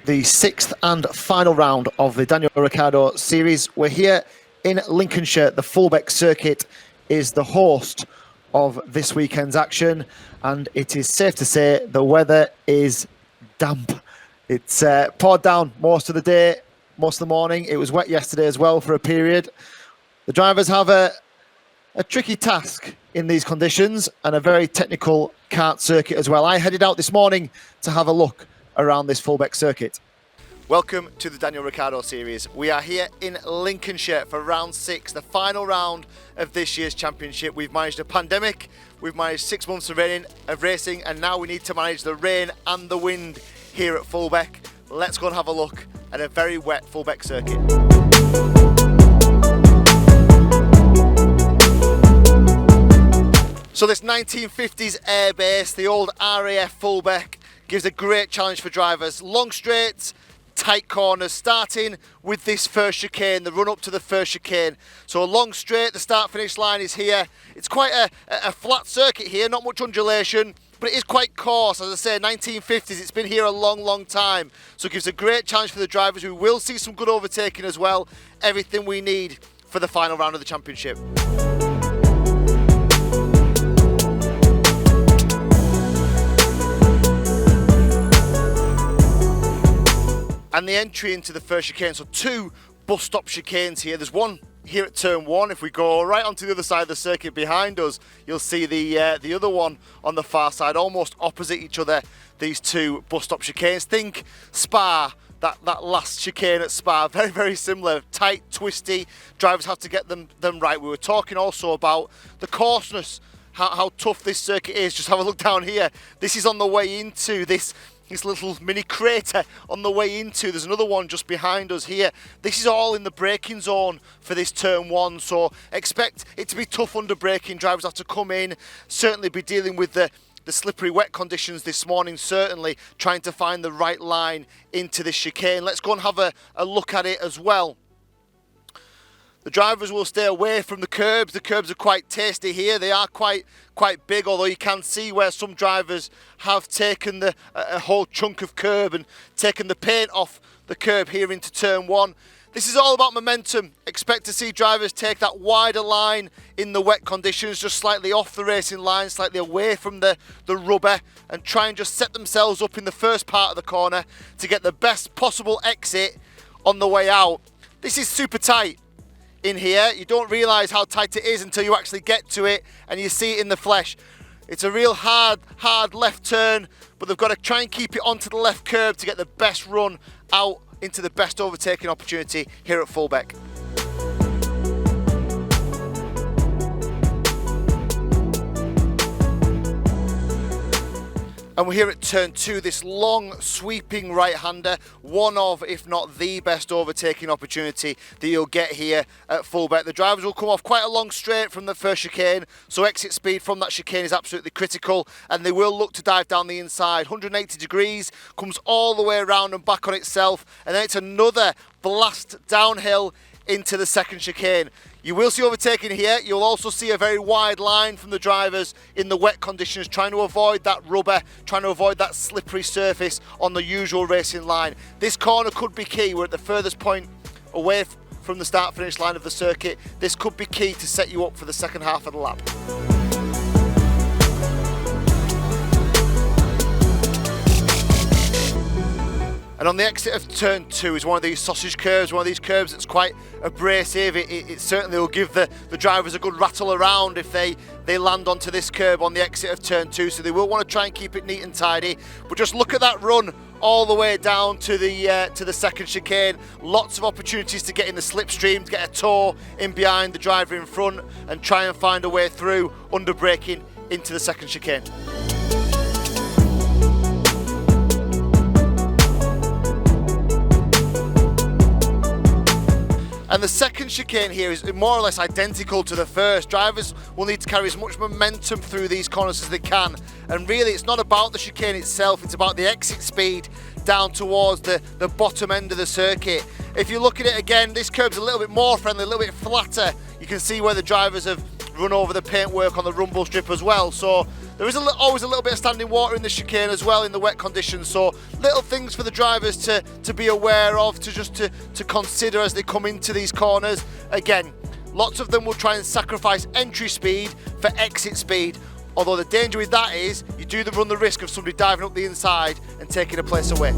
the sixth and final round of the Daniel Ricciardo series. We're here in Lincolnshire. The Fulbeck circuit is the host of this weekend's action, and it is safe to say the weather is damp. It's poured down most of the day, most of the morning. It was wet yesterday as well for a period. The drivers have a tricky task in these conditions and a very technical kart circuit as well. I headed out this morning to have a look around this Fulbeck circuit. Welcome to the Daniel Ricciardo series. We are here in Lincolnshire for round 6, the final round of this year's championship. We've managed a pandemic, we've managed 6 months of racing, and now we need to manage the rain and the wind here at Fulbeck. Let's go and have a look at a very wet Fulbeck circuit. So this 1950s airbase, the old RAF Fulbeck, gives a great challenge for drivers. Long straights, tight corners, starting with this first chicane, the run up to the first chicane. So a long straight, the start finish line is here. It's quite a flat circuit here, not much undulation, but it is quite coarse. As I say, 1950s, it's been here a long time. So it gives a great challenge for the drivers. We will see some good overtaking as well. Everything we need for the final round of the championship. And the entry into the first chicane, so 2 bus stop chicanes here. There's one here at turn 1. If we go right onto the other side of the circuit behind us, you'll see the other one on the far side, almost opposite each other, these 2 bus stop chicanes. Think Spa, that last chicane at Spa, very similar, tight, twisty. Drivers have to get them right. We were talking also about the coarseness, how tough this circuit is. Just have a look down here. This is on the way into this little mini crater on the way into. There's another one just behind us here. This is all in the braking zone for this turn 1, so expect it to be tough under braking. Drivers have to come in, certainly be dealing with the slippery wet conditions this morning, certainly trying to find the right line into this chicane. Let's go and have a look at it as well. The drivers will stay away from the curbs. The curbs are quite tasty here. They are quite big, although you can see where some drivers have taken a whole chunk of curb and taken the paint off the curb here into turn 1. This is all about momentum. Expect to see drivers take that wider line in the wet conditions, just slightly off the racing line, slightly away from the rubber, and try and just set themselves up in the first part of the corner to get the best possible exit on the way out. This is super tight in here. You don't realise how tight it is until you actually get to it and you see it in the flesh. It's a real hard left turn, but they've got to try and keep it onto the left curb to get the best run out into the best overtaking opportunity here at Fulbeck. And we're here at turn 2, this long sweeping right-hander, one of, if not the best overtaking opportunity that you'll get here at Fulbeck. The drivers will come off quite a long straight from the first chicane, so exit speed from that chicane is absolutely critical, and they will look to dive down the inside. 180 degrees, comes all the way around and back on itself, and then it's another blast downhill into the second chicane. You will see overtaking here. You'll also see a very wide line from the drivers in the wet conditions, trying to avoid that rubber, trying to avoid that slippery surface on the usual racing line. This corner could be key. We're at the furthest point away from the start-finish line of the circuit. This could be key to set you up for the second half of the lap. And on the exit of turn 2 is one of these sausage curves, one of these curves that's quite abrasive. It certainly will give the drivers a good rattle around if they land onto this curb on the exit of turn 2, so they will want to try and keep it neat and tidy. But just look at that run all the way down to the second chicane. Lots of opportunities to get in the slipstream, to get a toe in behind the driver in front and try and find a way through under braking into the second chicane. And the second chicane here is more or less identical to the first. Drivers will need to carry as much momentum through these corners as they can. And really, it's not about the chicane itself, it's about the exit speed down towards the bottom end of the circuit. If you look at it again, this curb's a little bit more friendly, a little bit flatter. You can see where the drivers have run over the paintwork on the rumble strip as well. So There is always a little bit of standing water in the chicane as well in the wet conditions, so little things for the drivers to be aware of, to consider as they come into these corners. Again, lots of them will try and sacrifice entry speed for exit speed, although the danger with that is you do run the risk of somebody diving up the inside and taking a place away.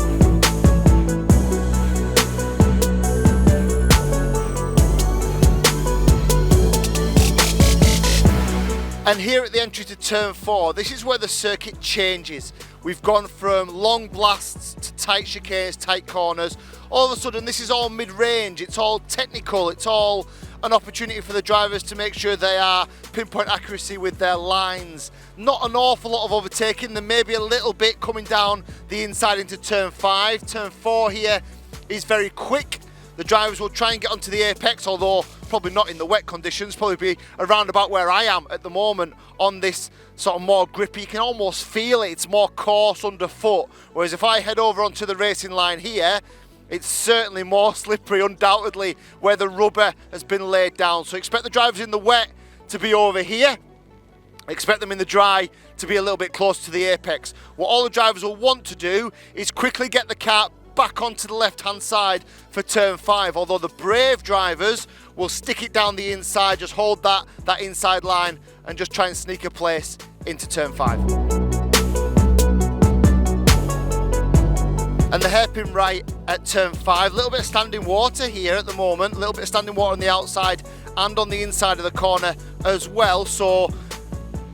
And here at the entry to turn 4, this is where the circuit changes. We've gone from long blasts to tight chicanes, tight corners. All of a sudden, this is all mid-range, it's all technical, it's all an opportunity for the drivers to make sure they are pinpoint accuracy with their lines. Not an awful lot of overtaking, there may be a little bit coming down the inside into turn 5. Turn 4 here is very quick. The drivers will try and get onto the apex, although probably not in the wet conditions, probably be around about where I am at the moment on this sort of more grippy. You can almost feel it, it's more coarse underfoot. Whereas if I head over onto the racing line here, it's certainly more slippery, undoubtedly, where the rubber has been laid down. So expect the drivers in the wet to be over here. Expect them in the dry to be a little bit close to the apex. What all the drivers will want to do is quickly get the car back onto the left-hand side for turn 5, although the brave drivers will stick it down the inside, just hold that inside line and just try and sneak a place into turn 5. And the hairpin right at turn 5, a little bit of standing water here at the moment, a little bit of standing water on the outside and on the inside of the corner as well, so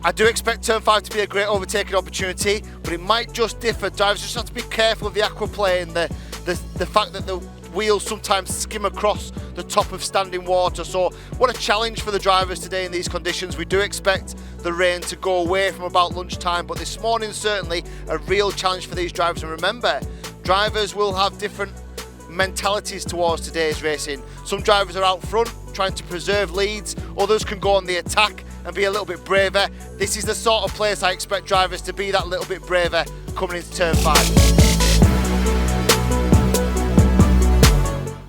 I do expect turn 5 to be a great overtaking opportunity, but it might just differ. Drivers just have to be careful of the aquaplane, the fact that the wheels sometimes skim across the top of standing water. So what a challenge for the drivers today in these conditions. We do expect the rain to go away from about lunchtime, but this morning certainly a real challenge for these drivers. And remember, drivers will have different mentalities towards today's racing. Some drivers are out front trying to preserve leads, others can go on the attack and be a little bit braver. This is the sort of place I expect drivers to be that little bit braver coming into turn 5.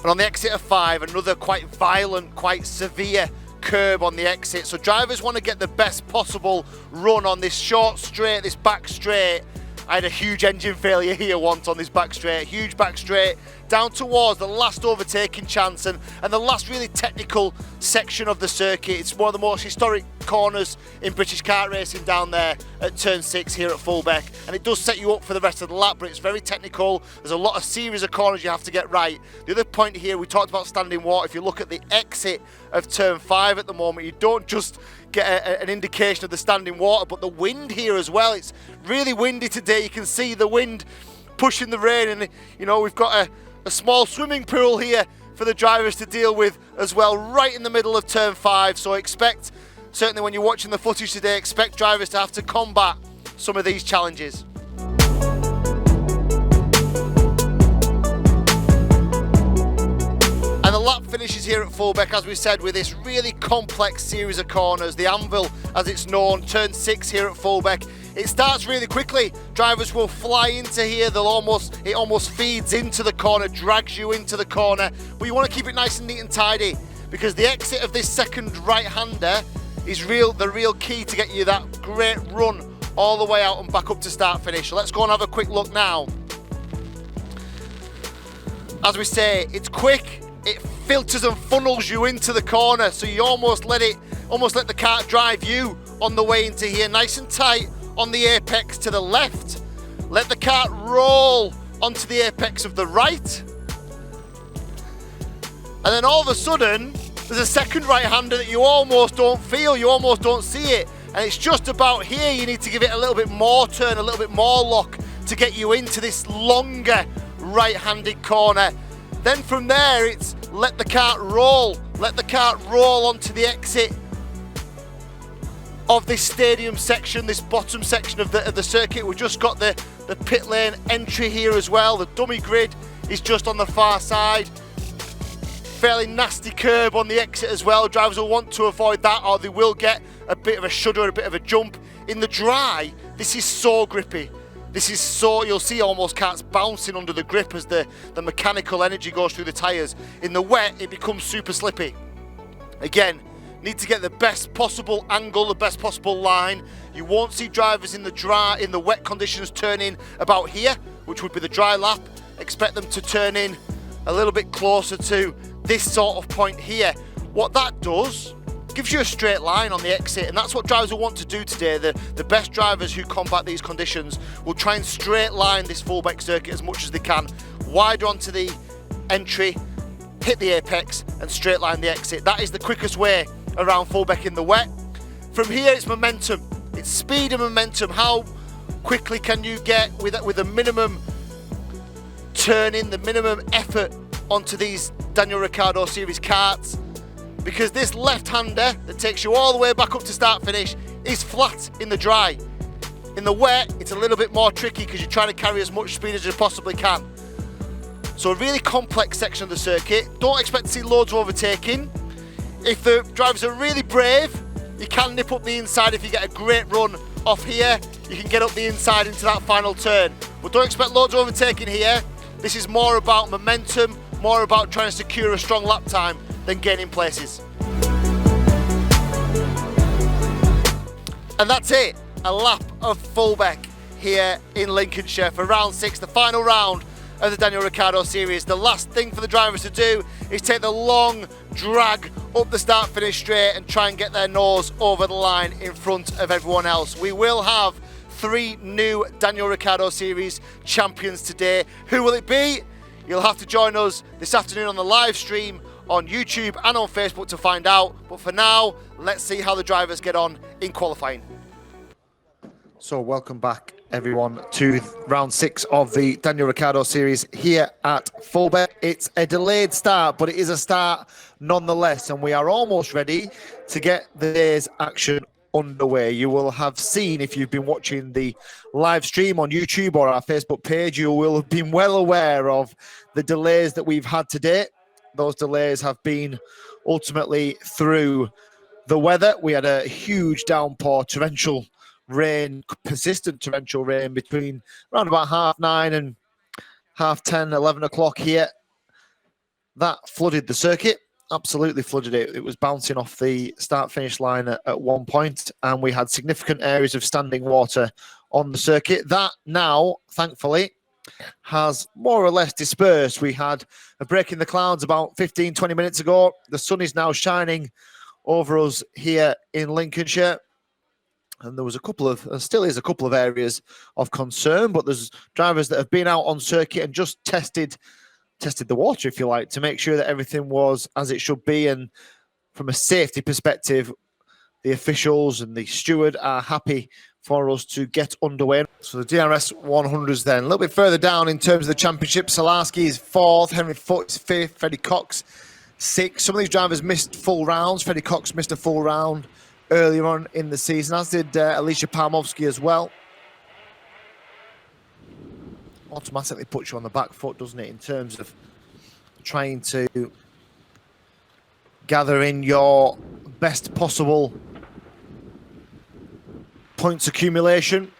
And on the exit of 5, another quite violent, quite severe curb on the exit. So drivers want to get the best possible run on this short straight, this back straight. I had a huge engine failure here once on this back straight, huge back straight, down towards the last overtaking chance and the last really technical section of the circuit. It's one of the most historic corners in British kart racing down there at turn 6 here at Fulbeck, and it does set you up for the rest of the lap, but it's very technical. There's a lot of series of corners you have to get right. The other point here, we talked about standing water. If you look at the exit of turn 5 at the moment, you don't just get an indication of the standing water, but the wind here as well. It's really windy today. You can see the wind pushing the rain, and you know, we've got a small swimming pool here for the drivers to deal with as well, right in the middle of turn 5. So expect, certainly when you're watching the footage today, expect drivers to have to combat some of these challenges. And the lap finishes here at Fulbeck, as we said, with this really complex series of corners. The anvil, as it's known, turn 6 here at Fulbeck. It starts really quickly. Drivers will fly into here. It almost feeds into the corner, drags you into the corner. But you want to keep it nice and neat and tidy, because the exit of this second right-hander is the real key to get you that great run all the way out and back up to start finish. So let's go and have a quick look now. As we say, it's quick. It filters and funnels you into the corner, so you almost let the kart drive you on the way into here, nice and tight on the apex to the left. Let the kart roll onto the apex of the right, and then all of a sudden there's a second right-hander that you almost don't feel, you almost don't see it, and it's just about here you need to give it a little bit more turn, a little bit more lock to get you into this longer right-handed corner. Then from there, it's let the kart roll onto the exit of this stadium section, this bottom section of the circuit. We've just got the pit lane entry here as well. The dummy grid is just on the far side. Fairly nasty curb on the exit as well. Drivers will want to avoid that, or they will get a bit of a shudder, a bit of a jump. In the dry, this is so grippy. You'll see almost karts bouncing under the grip as the mechanical energy goes through the tyres. In the wet, it becomes super slippy. Again, need to get the best possible angle, the best possible line. You won't see drivers in the wet conditions turn in about here, which would be the dry lap. Expect them to turn in a little bit closer to this sort of point here. What that does, gives you a straight line on the exit, and that's what drivers will want to do today. The best drivers who combat these conditions will try and straight line this Fulbeck circuit as much as they can, wider onto the entry, hit the apex and straight line the exit. That is the quickest way around Fulbeck in the wet. From here it's momentum, it's speed and momentum. How quickly can you get with a minimum turning, the minimum effort onto these Daniel Ricciardo series karts? Because this left-hander that takes you all the way back up to start finish is flat in the dry. In the wet, it's a little bit more tricky because you're trying to carry as much speed as you possibly can. So a really complex section of the circuit. Don't expect to see loads of overtaking. If the drivers are really brave, you can nip up the inside. If you get a great run off here, you can get up the inside into that final turn. But don't expect loads of overtaking here. This is more about momentum, more about trying to secure a strong lap time than gaining places. And that's it, a lap of Fulbeck here in Lincolnshire for round 6, the final round of the Daniel Ricciardo series. The last thing for the drivers to do is take the long drag up the start finish straight and try and get their nose over the line in front of everyone else. We will have 3 new Daniel Ricciardo series champions today. Who will it be? You'll have to join us this afternoon on the live stream on YouTube and on Facebook to find out. But for now, let's see how the drivers get on in qualifying. So welcome back everyone to round 6 of the Daniel Ricciardo series here at Fulbeck. It's a delayed start, but it is a start nonetheless, and we are almost ready to get the day's action underway. You will have seen, if you've been watching the live stream on YouTube or our Facebook page, you will have been well aware of the delays that we've had today. Those delays have been ultimately through the weather. We had a huge downpour, torrential rain, persistent torrential rain between around about 9:30 and 10:30, 11 o'clock here. That flooded the circuit, absolutely flooded it. It was bouncing off the start-finish line at one point, and we had significant areas of standing water on the circuit. That now, thankfully, has more or less dispersed. We had a break in the clouds about 15-20 minutes ago. The sun is now shining over us here in Lincolnshire, and there was still is a couple of areas of concern, but there's drivers that have been out on circuit and just tested the water, if you like, to make sure that everything was as it should be. And from a safety perspective, the officials and the steward are happy for us to get underway. So the DRS100s then. A little bit further down in terms of the championship, Salarski is 4th, Henry Foote is 5th, Freddie Cox 6th. Some of these drivers missed full rounds. Freddie Cox missed a full round earlier on in the season, as did Alicia Palmovsky as well. Automatically puts you on the back foot, doesn't it, in terms of trying to gather in your best possible points accumulation,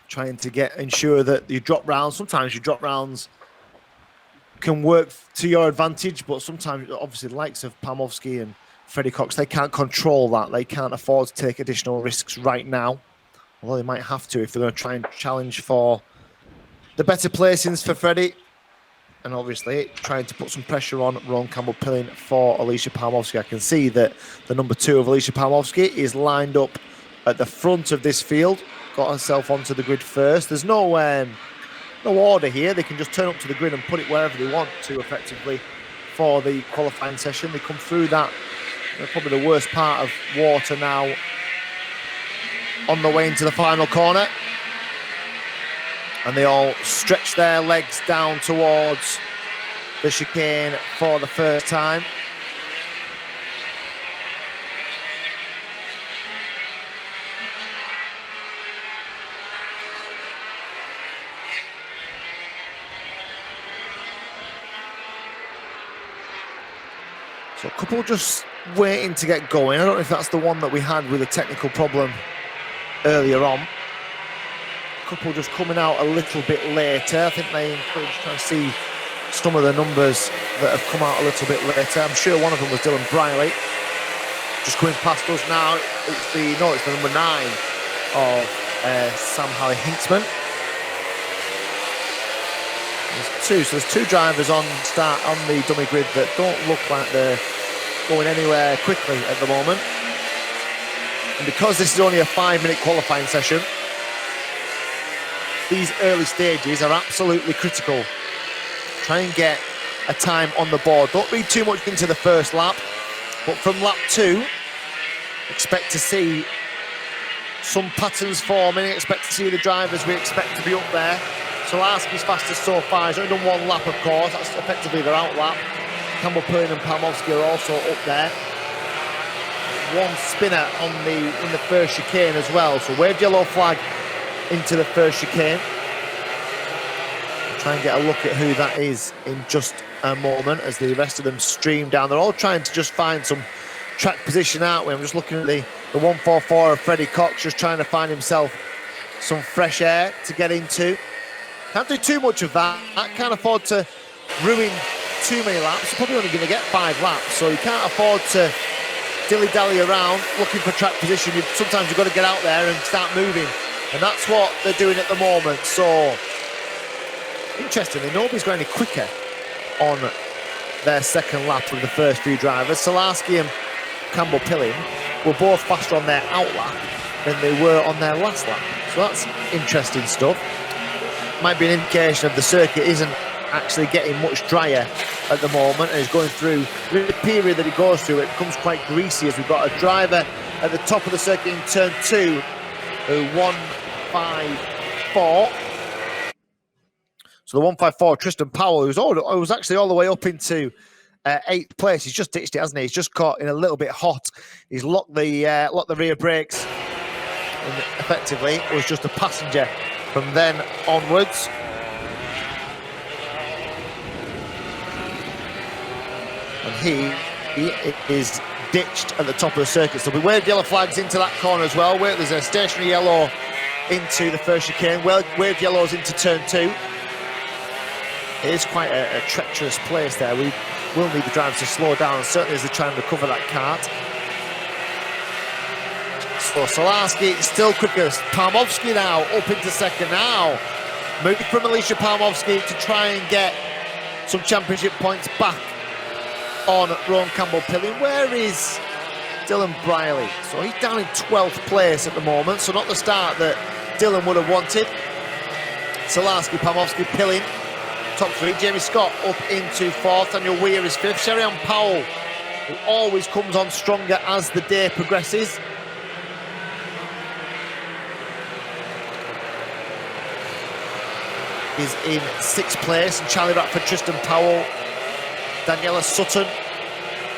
trying to ensure that you drop rounds. Sometimes your drop rounds can work to your advantage, but sometimes, obviously, the likes of Palmovsky and Freddie Cox, they can't control that. They can't afford to take additional risks right now, although they might have to if they're going to try and challenge for the better placings for Freddie. And obviously trying to put some pressure on Ron Campbell-Pilling for Alicia Palmovsky. I can see that the number 2 of Alicia Palmovsky is lined up at the front of this field, got herself onto the grid first. There's no order here. They can just turn up to the grid and put it wherever they want to effectively for the qualifying session. They come through that, probably the worst part of water now, on the way into the final corner. And they all stretch their legs down towards the chicane for the first time. So a couple just waiting to get going. I don't know if that's the one that we had with a technical problem earlier on. Couple just coming out a little bit later. I think they encouraged trying to see some of the numbers that have come out a little bit later. I'm sure one of them was Dylan Briley. Just coming past us now, it's the number 9 of Sam Harry Hinksman. There's two drivers on the dummy grid that don't look like they're going anywhere quickly at the moment. And because this is only a 5-minute qualifying session, these early stages are absolutely critical. Try and get a time on the board. Don't read too much into the first lap, but from lap 2, expect to see some patterns forming. Expect to see the drivers we expect to be up there. Solarski's fastest so far. He's only done 1 lap, of course. That's effectively their out lap. Campbell, Pilling and Palmowski are also up there. 1 spinner in the first chicane as well. So waved yellow flag into the first chicane. We'll try and get a look at who that is in just a moment as the rest of them stream down. They're all trying to just find some track position, aren't we? I'm just looking at the 144 of Freddie Cox, just trying to find himself some fresh air to get into. Can't do too much of that. Can't afford to ruin too many laps. You're probably only going to get 5 laps, so you can't afford to dilly-dally around looking for track position. Sometimes you've got to get out there and start moving, and that's what they're doing at the moment. So, interestingly, nobody's going any quicker on their second lap of the first few drivers. Solarski and Campbell Pilling were both faster on their out lap than they were on their last lap. So that's interesting stuff. Might be an indication of the circuit isn't actually getting much drier at the moment, and is going through the period that it goes through. It becomes quite greasy as we've got a driver at the top of the circuit in turn 2, 154. So the 154, Tristan Powell, who was actually all the way up into 8th place. He's just ditched it, hasn't he? He's just caught in a little bit hot. He's locked the rear brakes, and effectively was just a passenger from then onwards. And he is ditched at the top of the circuit. So we waved yellow flags into that corner as well. There's a stationary yellow into the first chicane. Waved yellows into turn 2. It is quite a treacherous place there. We will need the drivers to slow down, certainly as they try and recover that kart. So Solarski still quicker. Palmowski now up into second now. Moving from Alicia Palmowski to try and get some championship points back on Rowan Campbell-Pilling. Where is Dylan Briley? So he's down in 12th place at the moment, so not the start that Dylan would have wanted. Solarski, Palmowski, Pilling, top 3. Jamie Scott up into 4th. Daniel Weir is 5th. Sherry-Ann Powell, who always comes on stronger as the day progresses, is in 6th place. And Charlie Radford, Tristan Powell, Daniela Sutton,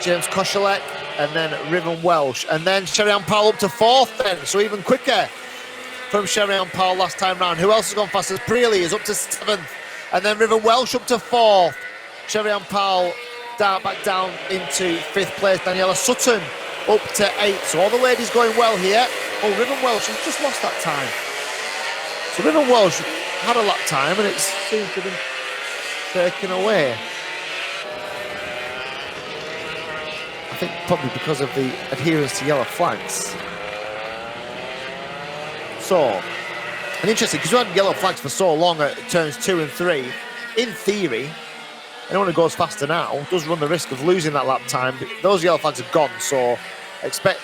James Koshelek, and then Riven Welsh. And then Sherry-Ann Powell up to 4th then, so even quicker from Sherry-Ann Powell last time round. Who else has gone fastest? Brealey is up to 7th, and then Riven Welsh up to 4th. Sherry-Ann Powell back down into 5th place. Daniela Sutton up to 8th. So all the ladies going well here. Oh, Riven Welsh has just lost that time. So Riven Welsh had a lap time, and it seems to have been taken away. I think probably because of the adherence to yellow flags. So, and interesting, because we had yellow flags for so long at turns 2 and 3. In theory, anyone who goes faster now does run the risk of losing that lap time. Those yellow flags are gone, so expect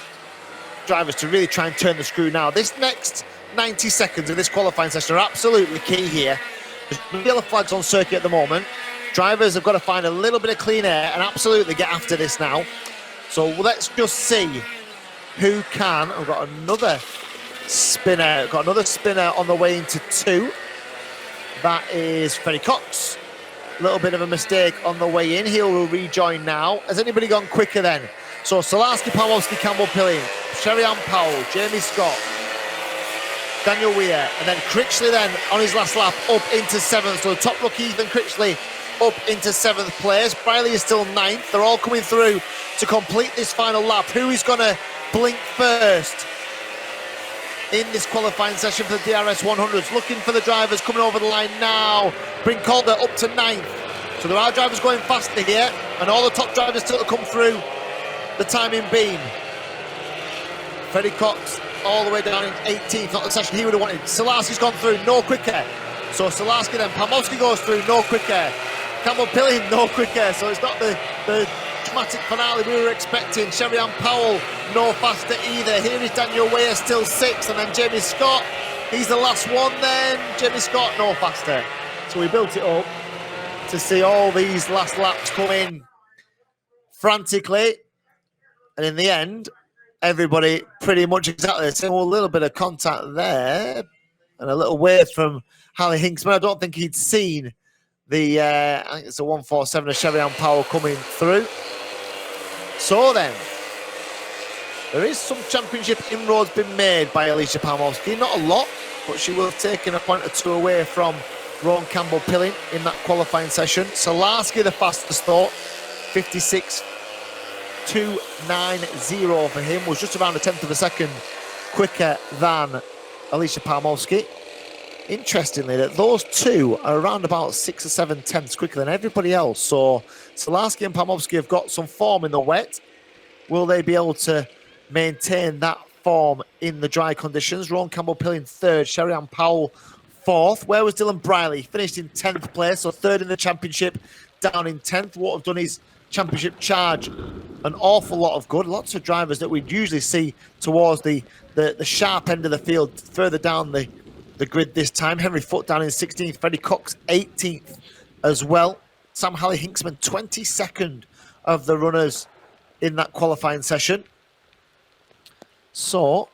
drivers to really try and turn the screw now. This next 90 seconds of this qualifying session are absolutely key here. There's yellow flags on circuit at the moment. Drivers have got to find a little bit of clean air and absolutely get after this now. So let's just see who can. We've got another spinner. We've got another spinner on the way into 2. That is Freddie Cox. A little bit of a mistake on the way in. He will rejoin now. Has anybody gone quicker then? So Solarski, Palmowski, Campbell-Pilling, Sherry-Ann Powell, Jamie Scott, Daniel Weir, and then Critchley then on his last lap up into 7th. So the top rookie Ethan Critchley up into 7th place. Briley is still 9th. They're all coming through to complete this final lap. Who is going to blink first in this qualifying session for the DRS100s? Looking for the drivers coming over the line now. Bryn Calder up to 9th. So there are drivers going faster here, and all the top drivers still to come through the timing beam. Freddie Cox all the way down in 18th, not the session he would have wanted. Salarski's gone through, no quick air. So Salarski then, Palmowski goes through, no quick air. Campbell Pilling, no quick air. So it's not the dramatic finale we were expecting. Sherry-Ann Powell, no faster either. Here is Daniel Weir, still 6th, and then Jamie Scott, he's the last one then. Jamie Scott, no faster. So we built it up to see all these last laps come in frantically, and in the end, everybody pretty much exactly the same. A little bit of contact there, and a little wave from Harley Hinksman. I don't think he'd seen the, I think it's a 147 of Sherry-Ann Powell coming through. So then, there is some championship inroads been made by Alicia Palmowski. Not a lot, but she will have taken a point or two away from Rowan Campbell-Pilling in that qualifying session. Salarski, the fastest though, 56.290 for him, was just around a tenth of a second quicker than Alicia Palmowski. Interestingly, that those two are around about 6 or 7 tenths quicker than everybody else. So Salarski and Palmowski have got some form in the wet. Will they be able to maintain that form in the dry conditions? Rowan Campbell-Pilling 3rd, Sherry-Ann Powell 4th. Where was Dylan Briley? Finished in 10th place, so 3rd in the championship, down in 10th. What have done his championship charge an awful lot of good. Lots of drivers that we'd usually see towards the sharp end of the field, further down the grid this time. Henry Foote down in 16th, Freddie Cox 18th as well. Sam Harley Hinksman 22nd of the runners in that qualifying session. So,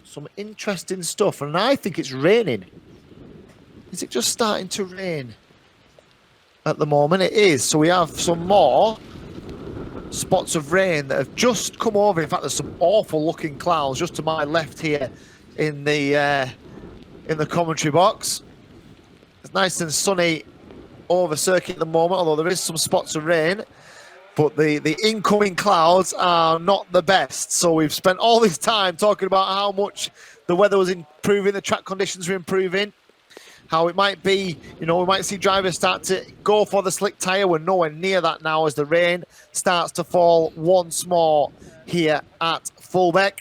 some interesting stuff. And I think it's raining. Is it just starting to rain at the moment? It is. So we have some more spots of rain that have just come over. In fact, there's some awful looking clouds just to my left here in the commentary box. It's nice and sunny over circuit at the moment, although there is some spots of rain. But the incoming clouds are not the best. So we've spent all this time talking about how much the weather was improving, the track conditions were improving, how it might be, we might see drivers start to go for the slick tyre. We're nowhere near that now as the rain starts to fall once more here at Fulbeck.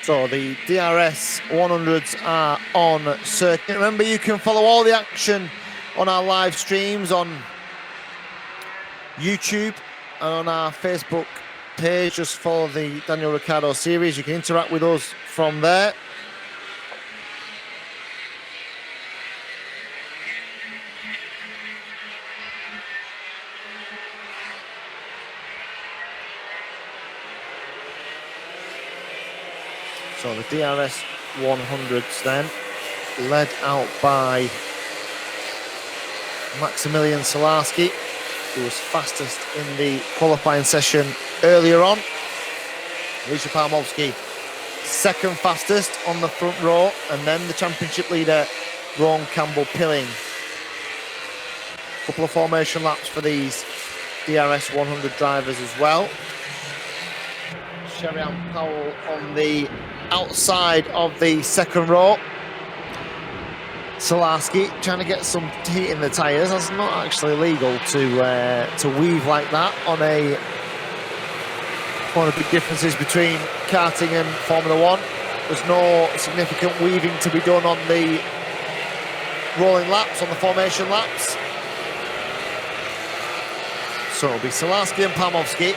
So the DRS 100s are on circuit. Remember, you can follow all the action on our live streams on YouTube and on our Facebook page. Just follow the Daniel Ricciardo series. You can interact with us from there. So the DRS 100s then, led out by Maximilian Salarski, who was fastest in the qualifying session earlier on. Alicia Palmowski, 2nd fastest on the front row, and then the championship leader, Rowan Campbell-Pilling. Couple of formation laps for these DRS 100 drivers as well. Sherry-Ann Powell on the outside of the 2nd row. Salarski trying to get some heat in the tyres. That's not actually legal to weave like that on one of the big differences between karting and Formula 1. There's no significant weaving to be done on the rolling laps, on the formation laps. So it'll be Salarski and Palmowski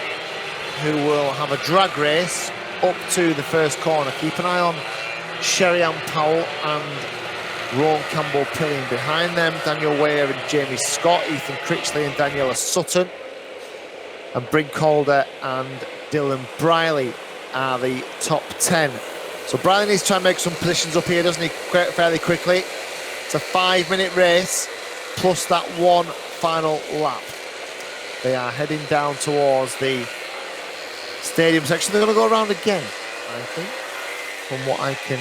who will have a drag race up to the first corner. Keep an eye on Sherry-Ann Powell and Rowan Campbell-Pilling behind them. Daniel Weir and Jamie Scott, Ethan Critchley and Daniela Sutton. And Bryn Calder and Dylan Briley are the top 10. So Briley needs to try and make some positions up here, doesn't he, fairly quickly. It's a 5-minute race, plus that one final lap. They are heading down towards the stadium section. They're going to go around again, I think, from what I can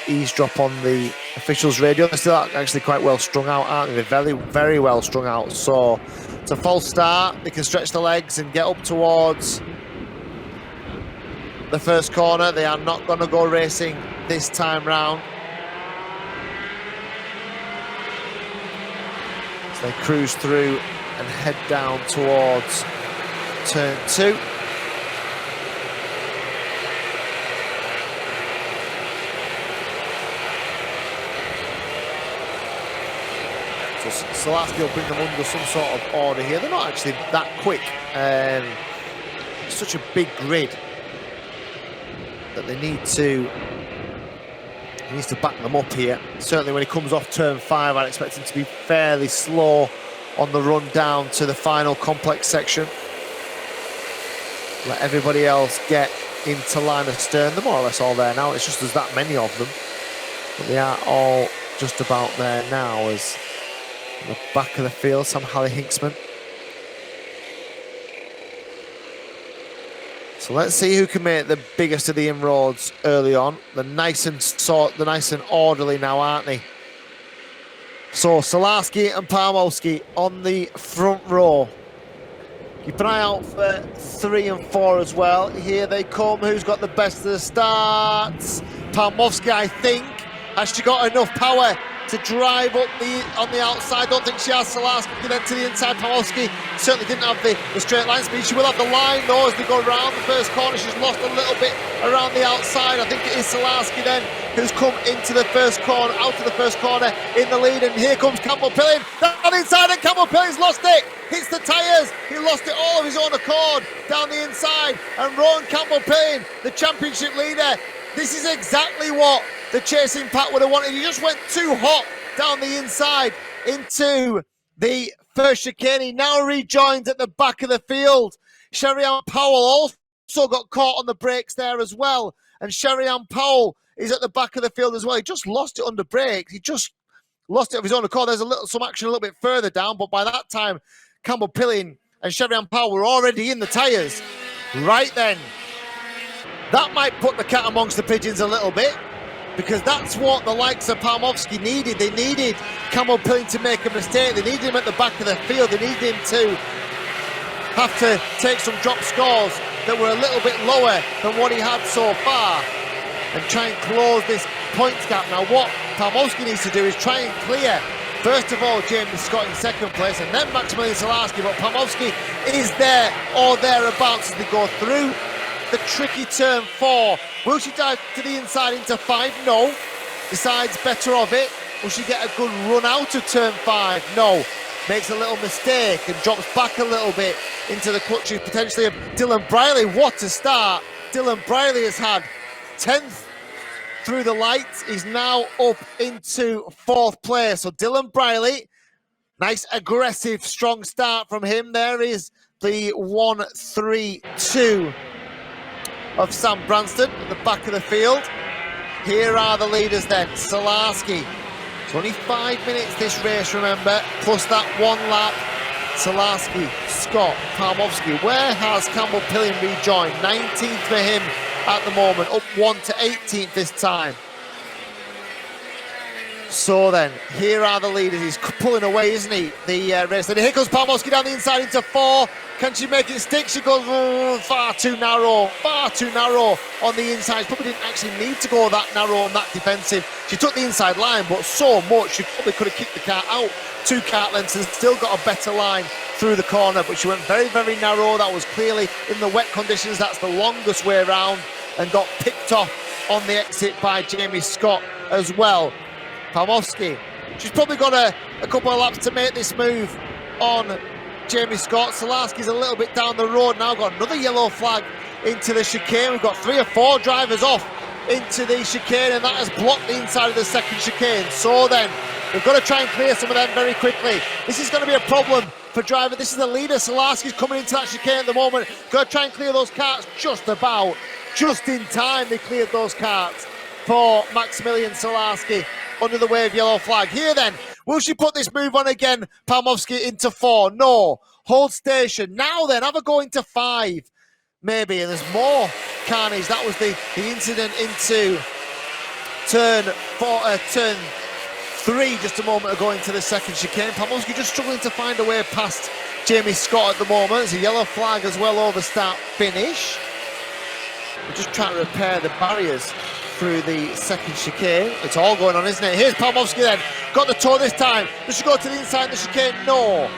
eavesdrop on the officials' radio. They're still actually quite well strung out, aren't they? They're very, very well strung out. So it's a false start. They can stretch the legs and get up towards the first corner. They are not going to go racing this time round. So they cruise through and head down towards turn 2. So Salarsky will bring them under some sort of order here. They're not actually that quick. It's such a big grid that they need to. He needs to back them up here. Certainly when he comes off turn 5, I'd expect him to be fairly slow on the run down to the final complex section. Let everybody else get into line of stern. They're more or less all there now. It's just there's that many of them. But they are all just about there now as in the back of the field, Sam Halley-Hinksman. So let's see who can make the biggest of the inroads early on. They're nice and orderly now, aren't they? So Salarsky and Palmowski on the front row. Keep an eye out for 3 and 4 as well. Here they come. Who's got the best of the starts? Palmowski, I think, has she got enough power to drive up on the outside? Don't think she has. Salarsky then to the inside. Palmowski certainly didn't have the straight line speed. She will have the line though as they go around the first corner. She's lost a little bit around the outside. I think it is Salarsky then who's come into the first corner, out of the first corner in the lead, and here comes Campbell Pilling down the inside, and Campbell Pilling's lost it. Hits the tyres. He lost it all of his own accord down the inside, and Rowan Campbell Pilling, the championship leader, this is exactly what the chasing pack would have wanted. He just went too hot down the inside into the first chicane. He now rejoins at the back of the field. Sherry-Ann Powell also got caught on the brakes there as well, and Sherry-Ann Powell is at the back of the field as well. He just lost it under brakes. He just lost it of his own accord. There's some action a little bit further down, but by that time, Campbell Pilling and Sherry-Ann Powell were already in the tyres. Right then, that might put the cat amongst the pigeons a little bit, because that's what the likes of Palmowski needed. They needed Campbell Pilling to make a mistake. They needed him at the back of the field. They needed him to have to take some drop scores that were a little bit lower than what he had so far and try and close this points gap. Now what Palmowski needs to do is try and clear, first of all, Jamie Scott in second place and then Maximilian Salarsky, but Palmowski is there or thereabouts as they go through the tricky turn 4. Will she dive to the inside into 5? No. Decides better of it. Will she get a good run out of turn 5? No. Makes a little mistake and drops back a little bit into the clutches potentially of Dylan Briley. What a start. Dylan Briley has had 10th through the lights. He's now up into 4th place. So Dylan Briley, nice aggressive strong start from him. There is the 1-3-2 of Sam Branston at the back of the field. Here are the leaders then. Salarsky, it's only 5 minutes this race, remember, plus that 1 lap. Salarsky, Scott, Palmowski. Where has Campbell Pilling rejoined? 19th for him at the moment, up 1 to 18th this time. So then, here are the leaders. He's pulling away, isn't he, the race. And here comes Palmowski down the inside into 4. Can she make it stick? She goes far too narrow on the inside. She probably didn't actually need to go that narrow and that defensive. She took the inside line, but so much, she probably could have kicked the car out 2 kart lengths and still got a better line through the corner. But she went very, very narrow. That was clearly in the wet conditions. That's the longest way around and got picked off on the exit by Jamie Scott as well. Palmowski, she's probably got a couple of laps to make this move on Jamie Scott. Salarsky's a little bit down the road now, got another yellow flag into the chicane. We've got 3 or 4 drivers off into the chicane, and that has blocked the inside of the second chicane. So then, we've got to try and clear some of them very quickly. This is going to be a problem for driver. This is the leader. Salarsky's coming into that chicane at the moment. Got to try and clear those karts just in time. They cleared those karts for Maximilian Salarsky under the wave yellow flag. Here then, will she put this move on again? Palmowski into 4. No. Hold station. Now then, have a go into 5. Maybe, and there's more carnage. That was the incident into turn 3 just a moment ago into the second chicane. Palmowski just struggling to find a way past Jamie Scott at the moment. There's a yellow flag as well over start finish. We're just trying to repair the barriers through the second chicane. It's all going on, isn't it? Here's Palmovsky then. Got the toe this time. Does she go to the inside of the chicane? No.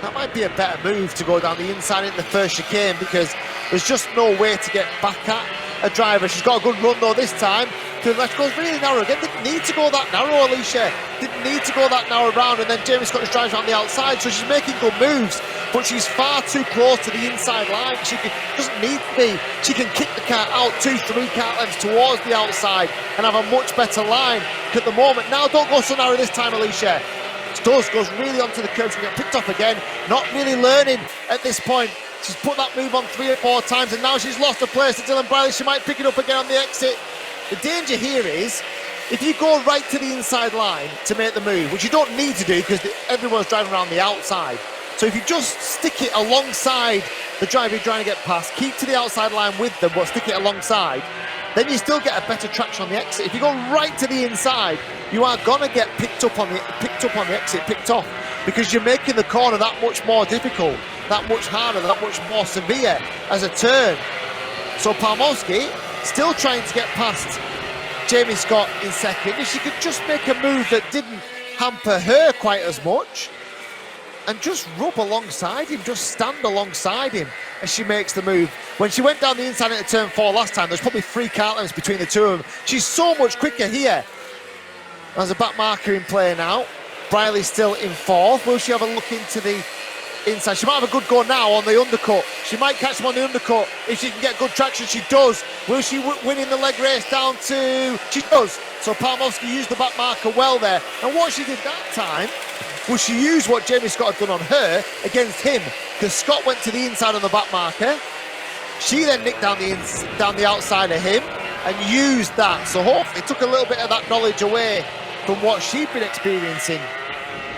That might be a better move to go down the inside in the first chicane because there's just no way to get back at a driver. She's got a good run though this time. To the left, goes really narrow again. Didn't need to go that narrow, Alicia. Didn't need to go that narrow round, and then Jamie Scott just drives around the outside, so she's making good moves, but she's far too close to the inside line. Doesn't need to be. She can kick the car out 2-3 car lengths towards the outside and have a much better line at the moment. Now, don't go so narrow this time, Alicia. Goes really onto the curb. She'll get picked off again. Not really learning at this point. She's put that move on 3 or 4 times, and now she's lost her place to Dylan Briley. She might pick it up again on the exit. The danger here is, if you go right to the inside line to make the move, which you don't need to do because everyone's driving around the outside. So if you just stick it alongside the driver you're trying to get past, keep to the outside line with them, but stick it alongside, then you still get a better traction on the exit. If you go right to the inside, you are gonna get picked up on the exit, picked off, because you're making the corner that much more difficult, that much harder, that much more severe as a turn. So Palmovsky still trying to get past Jamie Scott in second. If she could just make a move that didn't hamper her quite as much and just rub alongside him, just stand alongside him as she makes the move. When she went down the inside into turn 4 last time, there's probably 3 car lengths between the two of them. She's so much quicker here. There's a back marker in play now. Briley's still in 4th. Will she have a look into the inside? She might have a good go now on the undercut. She might catch him on the undercut if she can get good traction. She does. Will she win in the leg race down to... She does. So Palmovsky used the back marker well there. And what she did that time was she used what Jamie Scott had done on her against him, because Scott went to the inside on the back marker. She then nicked down the outside of him and used that. So hopefully took a little bit of that knowledge away from what she'd been experiencing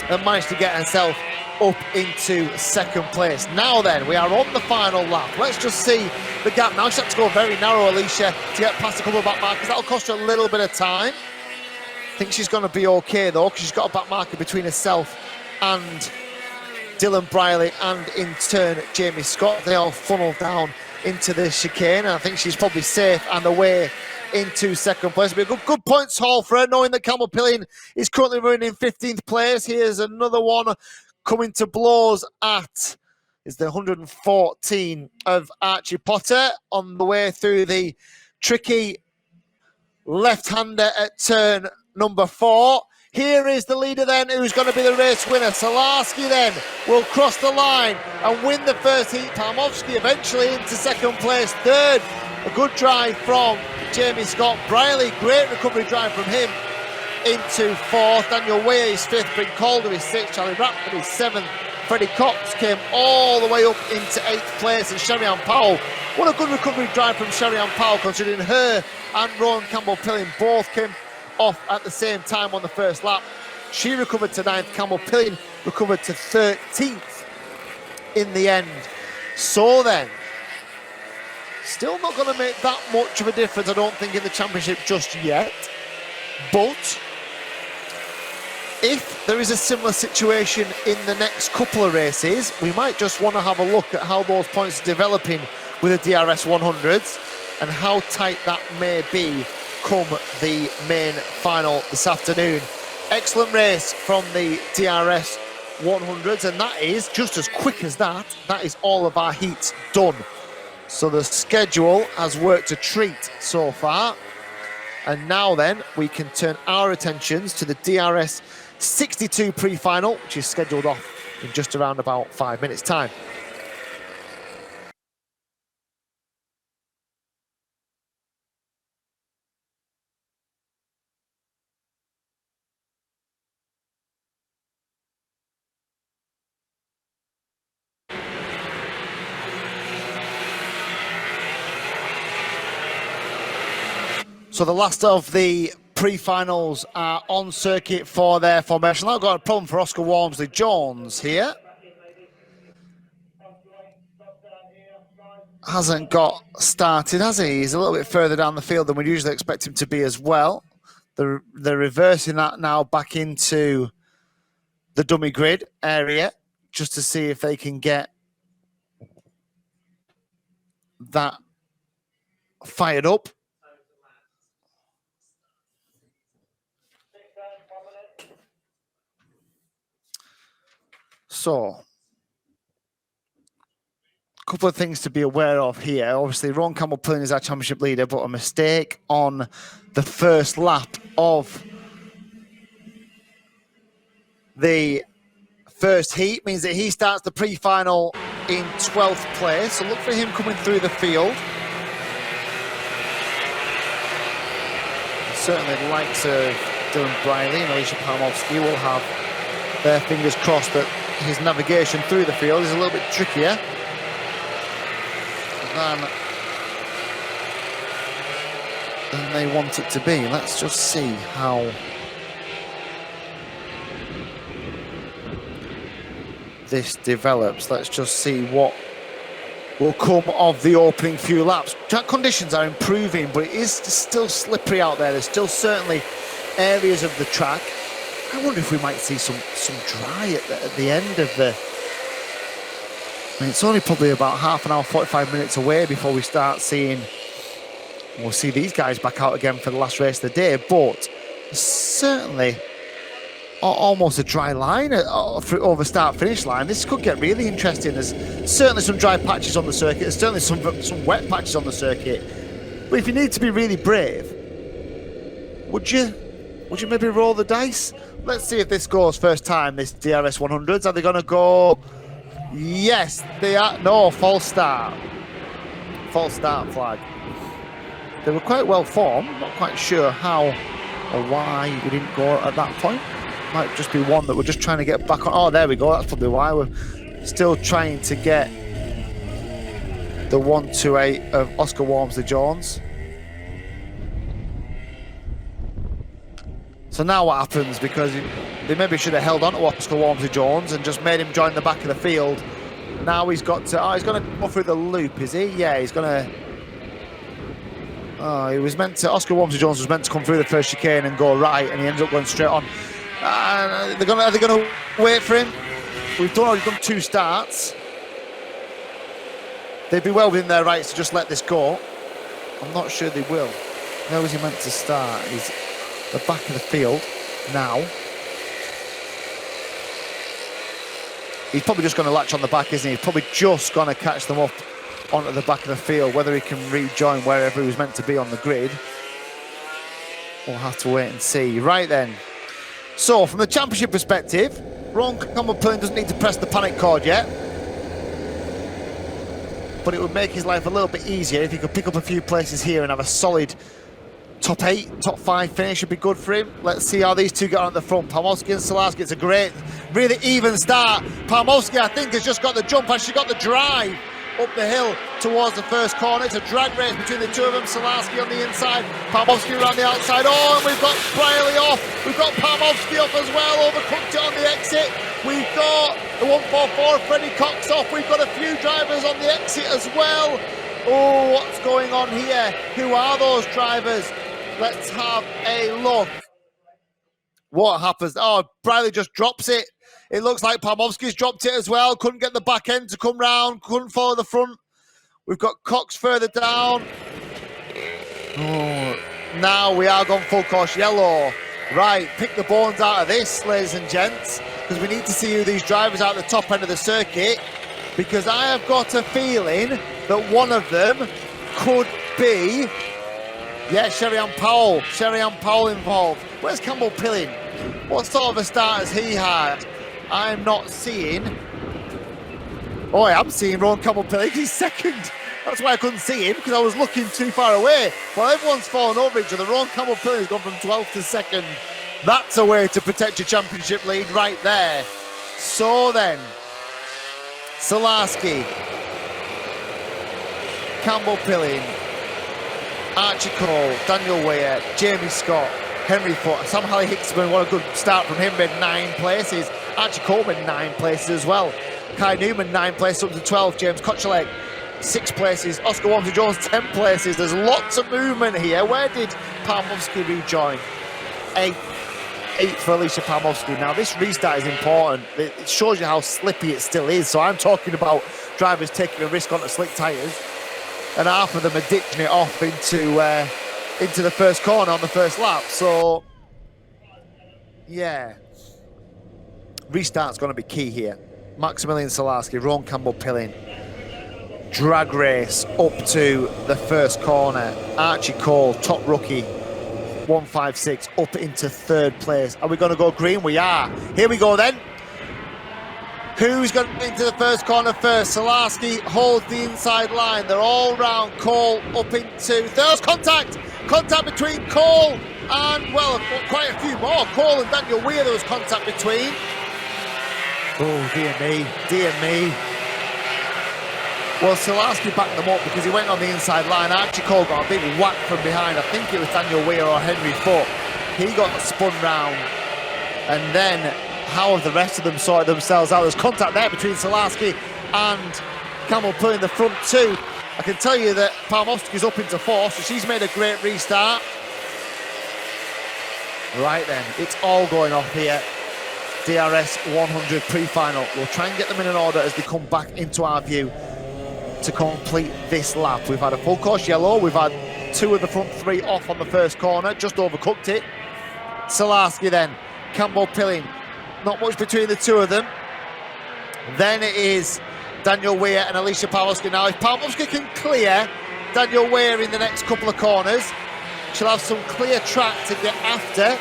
and managed to get herself up into second place. Now then, we are on the final lap. Let's just see the gap now. She's had to go very narrow, Alicia, to get past a couple of back markers. That'll cost her a little bit of time. I think she's going to be okay though, because she's got a back marker between herself and Dylan Briley and in turn Jamie Scott. They all funnel down into the chicane, and I think she's probably safe and away into second place. It'll be a good points haul for her, knowing that Campbell Pilling is currently running in 15th place. Here's another one coming to blows at is the 114 of Archie Potter on the way through the tricky left-hander at turn number 4. Here is the leader then, who's going to be the race winner. Salarski then will cross the line and win the first heat. Palmovsky eventually into second place. Third, a good drive from Jamie Scott. Briley, great recovery drive from him into 4th. Daniel Weir is 5th. Bryn Calder is 6th. Charlie Ratford is 7th. Freddie Cox came all the way up into 8th place. And Sherry-Ann Powell, what a good recovery drive from Sherry-Ann Powell, considering her and Rowan Campbell-Pilling both came off at the same time on the first lap. She recovered to 9th. Campbell-Pilling recovered to 13th in the end. So then, still not going to make that much of a difference, I don't think, in the championship just yet. But if there is a similar situation in the next couple of races, we might just want to have a look at how those points are developing with the DRS100s and how tight that may be come the main final this afternoon. Excellent race from the DRS 100s, and that is just as quick as that. That is all of our heats done. So the schedule has worked a treat so far. And now then, we can turn our attentions to the DRS 62 pre-final, which is scheduled off in just around about 5 minutes' time. So the last of the pre-finals are on circuit for their formation. I've got a problem for Oscar Walmsley-Jones here. Hasn't got started, has he? He's a little bit further down the field than we'd usually expect him to be as well. They're reversing that now back into the dummy grid area just to see if they can get that fired up. So, a couple of things to be aware of here. Obviously, Ron Campbell-Pilling is our championship leader, but a mistake on the first lap of the first heat means that he starts the pre-final in 12th place. So look for him coming through the field. Certainly the likes of Dylan Briley and Alicia Palmovsky will have their fingers crossed that his navigation through the field is a little bit trickier than they want it to be. Let's just see how this develops. Let's just see what will come of the opening few laps. Track conditions are improving, but it is still slippery out there. There's still certainly areas of the track. I wonder if we might see some dry at the end of the... I mean, it's only probably about half an hour, 45 minutes away before we start seeing... We'll see these guys back out again for the last race of the day, but certainly almost a dry line over start-finish line. This could get really interesting. There's certainly some dry patches on the circuit. There's certainly some wet patches on the circuit. But if you need to be really brave, would you maybe roll the dice? Let's see if this goes first time, this DRS100s. Are they going to go? Yes, they are. No, false start. False start flag. They were quite well formed. Not quite sure how or why we didn't go at that point. Might just be one that we're just trying to get back on. Oh, there we go. That's probably why we're still trying to get the 128 of Oscar Walmsley-Jones. So now what happens, because they maybe should have held on to Oscar Walmsley-Jones and just made him join the back of the field. Now he's got to, he's going to go through the loop, is he? Yeah, he's going to, he was meant to, Oscar Walmsley-Jones was meant to come through the first chicane and go right, and he ends up going straight on. Are they going to wait for him? We've already done 2 starts. They'd be well within their rights to just let this go. I'm not sure they will. Where was he meant to start? He's the back of the field now. He's probably just going to latch on the back, isn't he? He's probably just going to catch them up onto the back of the field. Whether he can rejoin wherever he was meant to be on the grid, we'll have to wait and see. Right then. So, from the championship perspective, Ron Campbell-Pilling doesn't need to press the panic cord yet. But it would make his life a little bit easier if he could pick up a few places here and have a solid top 8, top 5 finish would be good for him. Let's see how these two get on at the front. Palmovsky and Salarski, it's a great, really even start. Palmovsky, I think, has just got the jump, and she got the drive up the hill towards the first corner. It's a drag race between the two of them. Salarski on the inside, Palmovsky around the outside. Oh, and we've got Briley off. We've got Palmovsky off as well, overcooked it on the exit. We've got the 144, Freddie Cox off. We've got a few drivers on the exit as well. Oh, what's going on here? Who are those drivers? Let's have a look. What happens? Oh, Briley just drops it. It looks like Palmovsky's dropped it as well. Couldn't get the back end to come round. Couldn't follow the front. We've got Cox further down. Oh, now we are gone full course yellow. Right, pick the bones out of this, ladies and gents, because we need to see who these drivers are at the top end of the circuit, because I have got a feeling that one of them could be, yeah, Sherry-Ann Powell. Sherry-Ann Powell involved. Where's Campbell-Pilling? What sort of a start has he had? I'm not seeing... Oh, I am seeing Ron Campbell-Pilling. He's second. That's why I couldn't see him, because I was looking too far away. While everyone's fallen over each other, Ron Campbell-Pilling has gone from 12th to 2nd. That's a way to protect your championship lead right there. So then, Salarski, Campbell-Pilling, Archie Cole, Daniel Weir, Jamie Scott, Henry Foote, Sam Halley-Hicksman. What a good start from him, made 9 places. Archie Cole made 9 places as well. Kai Newman, 9 places up to 12. James Kochelek, 6 places. Oscar Walmsley-Jones, 10 places. There's lots of movement here. Where did Palmovsky rejoin? 8 for Alicia Palmovsky. Now, this restart is important. It shows you how slippy it still is. So I'm talking about drivers taking a risk onto slick tyres. and half of them are ditching it off into the first corner on the first lap. So, yeah, restart's going to be key here. Maximilian Salarski, Ron Campbell-Pilling, drag race up to the first corner. Archie Cole, top rookie, 156, up into third place. Are we going to go green? We are. Here we go then. Who's going into the first corner first? Salarski holds the inside line. They're all round. Cole up into there's contact between Cole and, well, quite a few more. Cole and Daniel Weir, there was contact between. Oh, dear me. Well, Salarski backed them up because he went on the inside line. Archie Cole got a big whack from behind. I think it was Daniel Weir or Henry Foote. He got spun round. And then how have the rest of them sorted themselves out? There's contact there between Salarski and Campbell-Pilling in the front two. I can tell you that Palmovski's up into fourth, so she's made a great restart. Right then, it's all going off here. DRS100 pre-final. We'll try and get them in an order as they come back into our view to complete this lap. We've had a full course yellow. We've had two of the front three off on the first corner, just overcooked it. Salarski then, Campbell-Pilling, not much between the two of them. Then it is Daniel Weir and Alicia Pawlowski. Now, if Pawlowski can clear Daniel Weir in the next couple of corners, she'll have some clear track to get after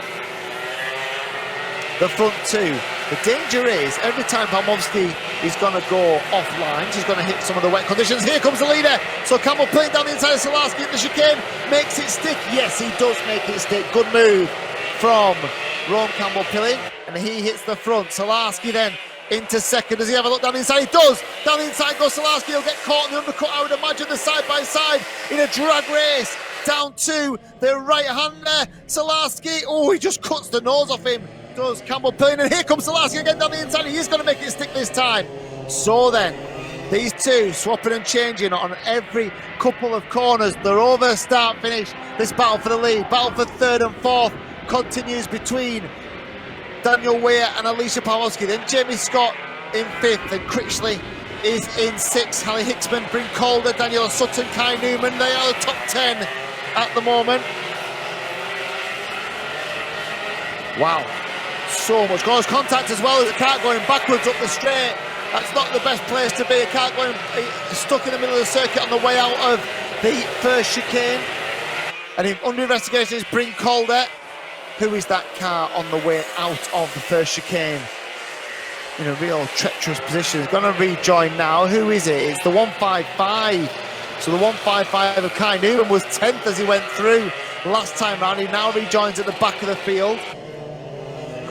the front two. The danger is, every time Palmovski is going to go offline, she's going to hit some of the wet conditions. Here comes the leader. So Campbell-Pilling down the inside of Salarski in the chicane. Makes it stick. Yes, he does make it stick. Good move from Ron Campbell-Pilling. And he hits the front. Salarski then into second. Does he have a look down the inside? He does. Down the inside goes Salarski. He'll get caught in the undercut, I would imagine, the side-by-side in a drag race. Down to the right-hander. Salarski. Oh, he just cuts the nose off him. Does Campbell-Pilling, and here comes Salarski again down the inside. He is going to make it stick this time. So then, these two swapping and changing on every couple of corners. They're over, start, finish. This battle for the lead, battle for third and fourth continues between Daniel Weir and Alicia Pawlowski. Then Jamie Scott in fifth, and Critchley is in sixth. Hallie Hicksman, Bryn Calder, Daniela Sutton, Kai Newman. They are the top 10 at the moment. Wow. So much close contact as well as a car going backwards up the straight. That's not the best place to be. A car going stuck in the middle of the circuit on the way out of the first chicane. And under investigation is Bryn Calder. Who is that car on the way out of the first chicane? In a real treacherous position. He's going to rejoin now. Who is it? It's the 155. So the 155 of Kai Newman was 10th as he went through last time round. He now rejoins at the back of the field.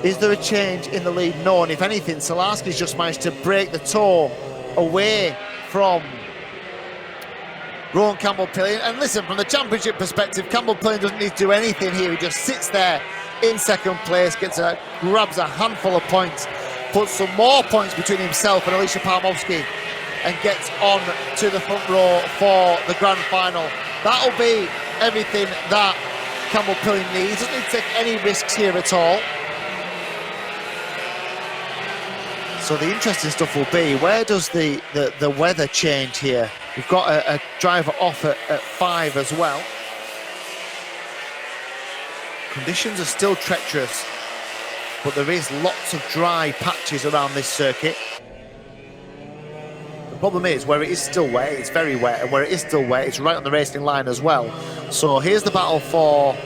Is there a change in the lead? No, and if anything, Salarski's just managed to break the toe away from Rowan Campbell-Pilling. And listen, from the championship perspective, Campbell-Pilling doesn't need to do anything here. He just sits there in second place, grabs a handful of points, puts some more points between himself and Alicia Palmovski, and gets on to the front row for the grand final. That'll be everything that Campbell-Pilling needs. Doesn't need to take any risks here at all. So the interesting stuff will be, where does the weather change here? We've got a driver off at 5 as well. Conditions are still treacherous, but there is lots of dry patches around this circuit. The problem is, where it is still wet, it's very wet, and where it is still wet, it's right on the racing line as well. So here's the battle for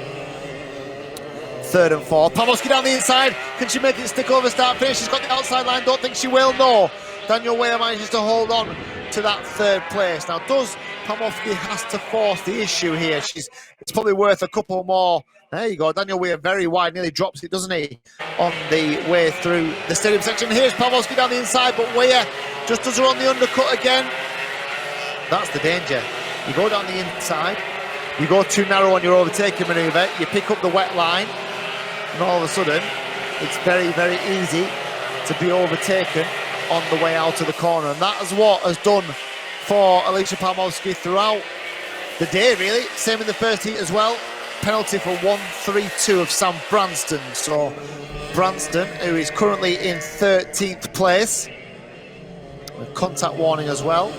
third and fourth. Pawlowski down the inside. Can she make it stick over start finish? She's got the outside line. Don't think she will. No. Daniel Weir manages to hold on to that third place. Now, does Pawlowski has to force the issue here? It's probably worth a couple more. There you go. Daniel Weir very wide, nearly drops it, doesn't he, on the way through the stadium section. Here's Pawlowski down the inside, but Weir just does her on the undercut again. That's the danger. You go down the inside, you go too narrow on your overtaking manoeuvre, you pick up the wet line, and all of a sudden, it's very, very easy to be overtaken on the way out of the corner. And that is what has done for Alicia Palmovski throughout the day, really. Same in the first heat as well. Penalty for 1-3-2 of Sam Branston. So Branston, who is currently in 13th place, with contact warning as well.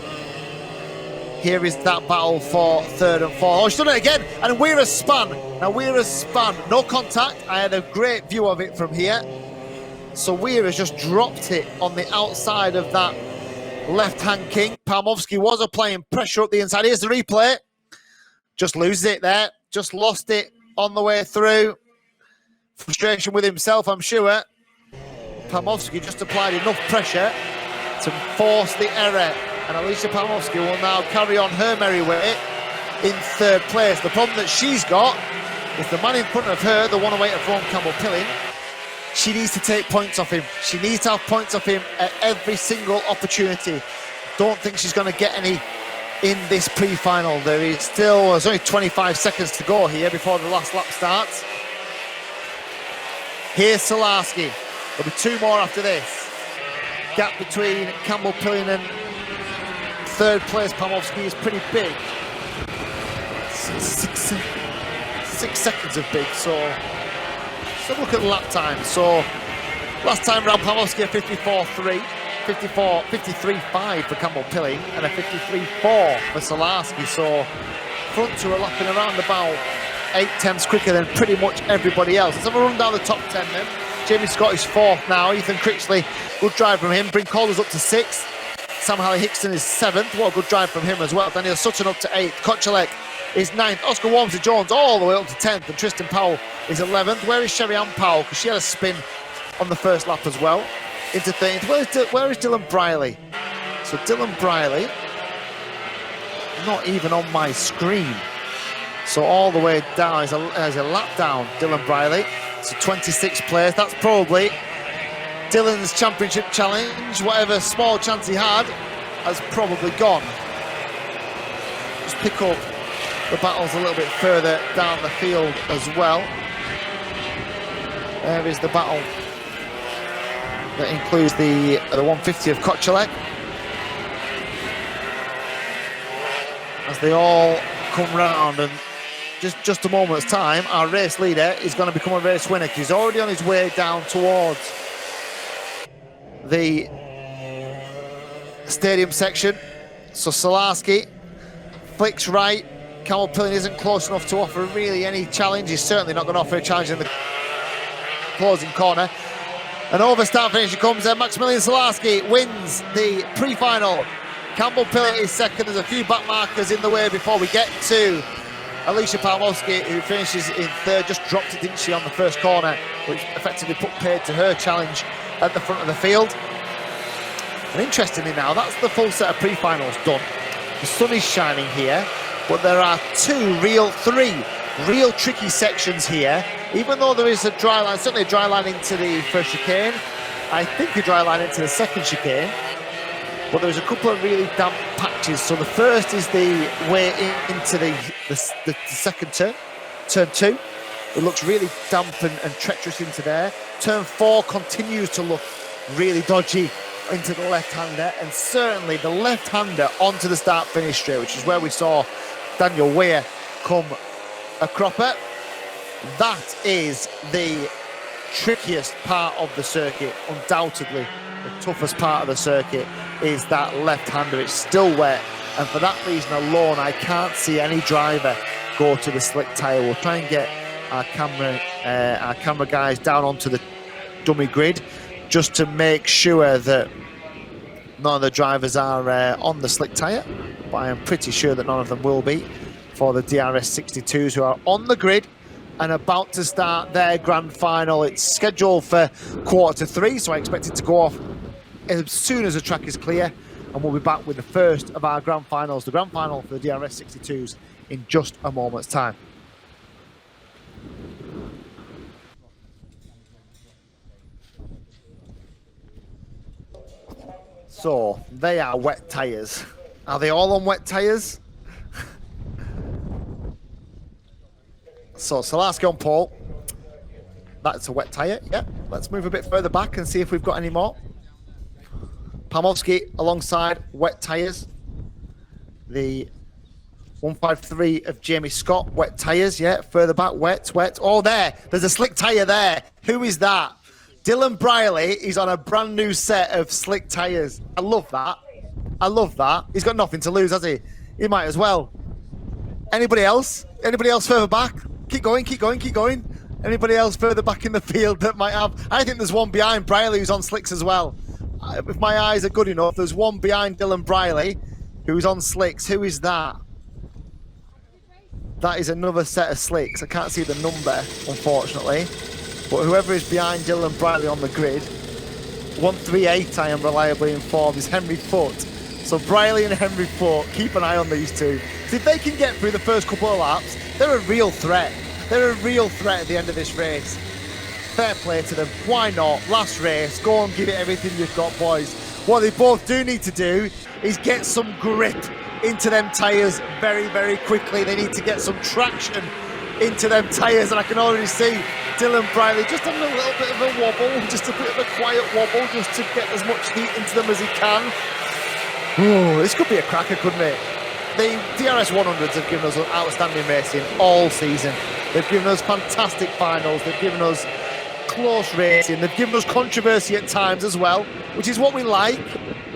Here is that battle for third and fourth. Oh, she's done it again, and Weir's spun. Now Weir's spun, no contact. I had a great view of it from here. So Weir has just dropped it on the outside of that left-hand king. Palmovsky was applying pressure up the inside. Here's the replay. Just loses it there. Just lost it on the way through. Frustration with himself, I'm sure. Palmovsky just applied enough pressure to force the error. And Alicia Palmovsky will now carry on her merry way in third place. The problem that she's got is the man in front of her, the one away from Campbell Pilling. She needs to take points off him. She needs to have points off him at every single opportunity. Don't think she's going to get any in this pre-final. There's only 25 seconds to go here before the last lap starts. Here's Solarski. There'll be two more after this. Gap between Campbell Pilling and third place Palmovsky is pretty big. 6 seconds of big, so let's look at lap time. So last time round Palmovsky a 54.3, 53.5 for Campbell Pilling and a 53.4 for Solarski. So front two are lapping around about 8/10 quicker than pretty much everybody else. Let's have a run down the top 10 then. Jamie Scott is fourth now. Ethan Critchley, good drive from him. Bryn Calder's up to sixth. Sam Halley-Hickson is seventh. What a good drive from him as well. Daniel Sutton up to eighth. Kochalek is ninth. Oscar Walmsley-Jones all the way up to 10th. And Tristan Powell is 11th. Where is Sherry Ann Powell? Because she had a spin on the first lap as well. Into 13th. Where is Dylan Briley? So Dylan Briley, not even on my screen. So all the way down, as a lap down, Dylan Briley. So 26th place. That's probably Dylan's championship challenge. Whatever small chance he had has probably gone. Just pick up the battles a little bit further down the field as well. There is the battle that includes the 150 of Kochalek. As they all come round, and just a moment's time, our race leader is going to become a race winner because he's already on his way down towards the stadium section. So Solarski flicks right. Campbell Pilling isn't close enough to offer really any challenge. He's certainly not going to offer a challenge in the closing corner. And over start finish comes Maximilian Solarski wins the pre-final. Campbell Pilling is second. There's a few back markers in the way before we get to Alicia Palmovsky, who finishes in third. Just dropped it, didn't she, on the first corner, which effectively put paid to her challenge at the front of the field. And interestingly now, that's the full set of pre-finals done. The sun is shining here, but there are three real tricky sections here. Even though there is a dry line, certainly a dry line into the first chicane, I think a dry line into the second chicane, but there's a couple of really damp patches. So the first is the way into the second turn, turn two. It looks really damp and treacherous into there. Turn four continues to look really dodgy into the left-hander, and certainly the left-hander onto the start-finish straight, which is where we saw Daniel Weir come a cropper. That is the trickiest part of the circuit, undoubtedly. The toughest part of the circuit is that left-hander. It's still wet, and for that reason alone, I can't see any driver go to the slick tyre. We'll try and get our camera guys down onto the dummy grid just to make sure that none of the drivers are on the slick tyre, but I am pretty sure that none of them will be for the DRS62s who are on the grid and about to start their grand final. It's scheduled for 2:45, so I expect it to go off as soon as the track is clear, and we'll be back with the first of our grand finals, the grand final for the DRS62s, in just a moment's time. So, they are wet tyres. Are they all on wet tyres? So, Solarski on pole. That's a wet tyre, yeah. Let's move a bit further back and see if we've got any more. Palmovsky alongside wet tyres. The 153 of Jamie Scott, wet tyres, yeah. Further back, wet. Oh, there's a slick tyre there. Who is that? Dylan Briley is on a brand new set of slick tyres. I love that. He's got nothing to lose, has he? He might as well. Anybody else? Anybody else further back? Keep going, keep going, keep going. Anybody else further back in the field that might have? I think there's one behind Briley who's on slicks as well. If my eyes are good enough, there's one behind Dylan Briley who's on slicks. Who is that? That is another set of slicks. I can't see the number, unfortunately. But whoever is behind Dylan Briley on the grid, 138, I am reliably informed, is Henry Foote. So Briley and Henry Foote, keep an eye on these two. So if they can get through the first couple of laps, they're a real threat. They're a real threat at the end of this race. Fair play to them. Why not? Last race, go and give it everything you've got, boys. What they both do need to do is get some grip into them tyres very, very quickly. They need to get some traction into them tyres, and I can already see Dylan Briley just having a little bit of a wobble, just a bit of a quiet wobble, just to get as much heat into them as he can. Oh, this could be a cracker, couldn't it? The DRS100s have given us outstanding racing all season. They've given us fantastic finals. They've given us close racing. They've given us controversy at times as well, which is what we like,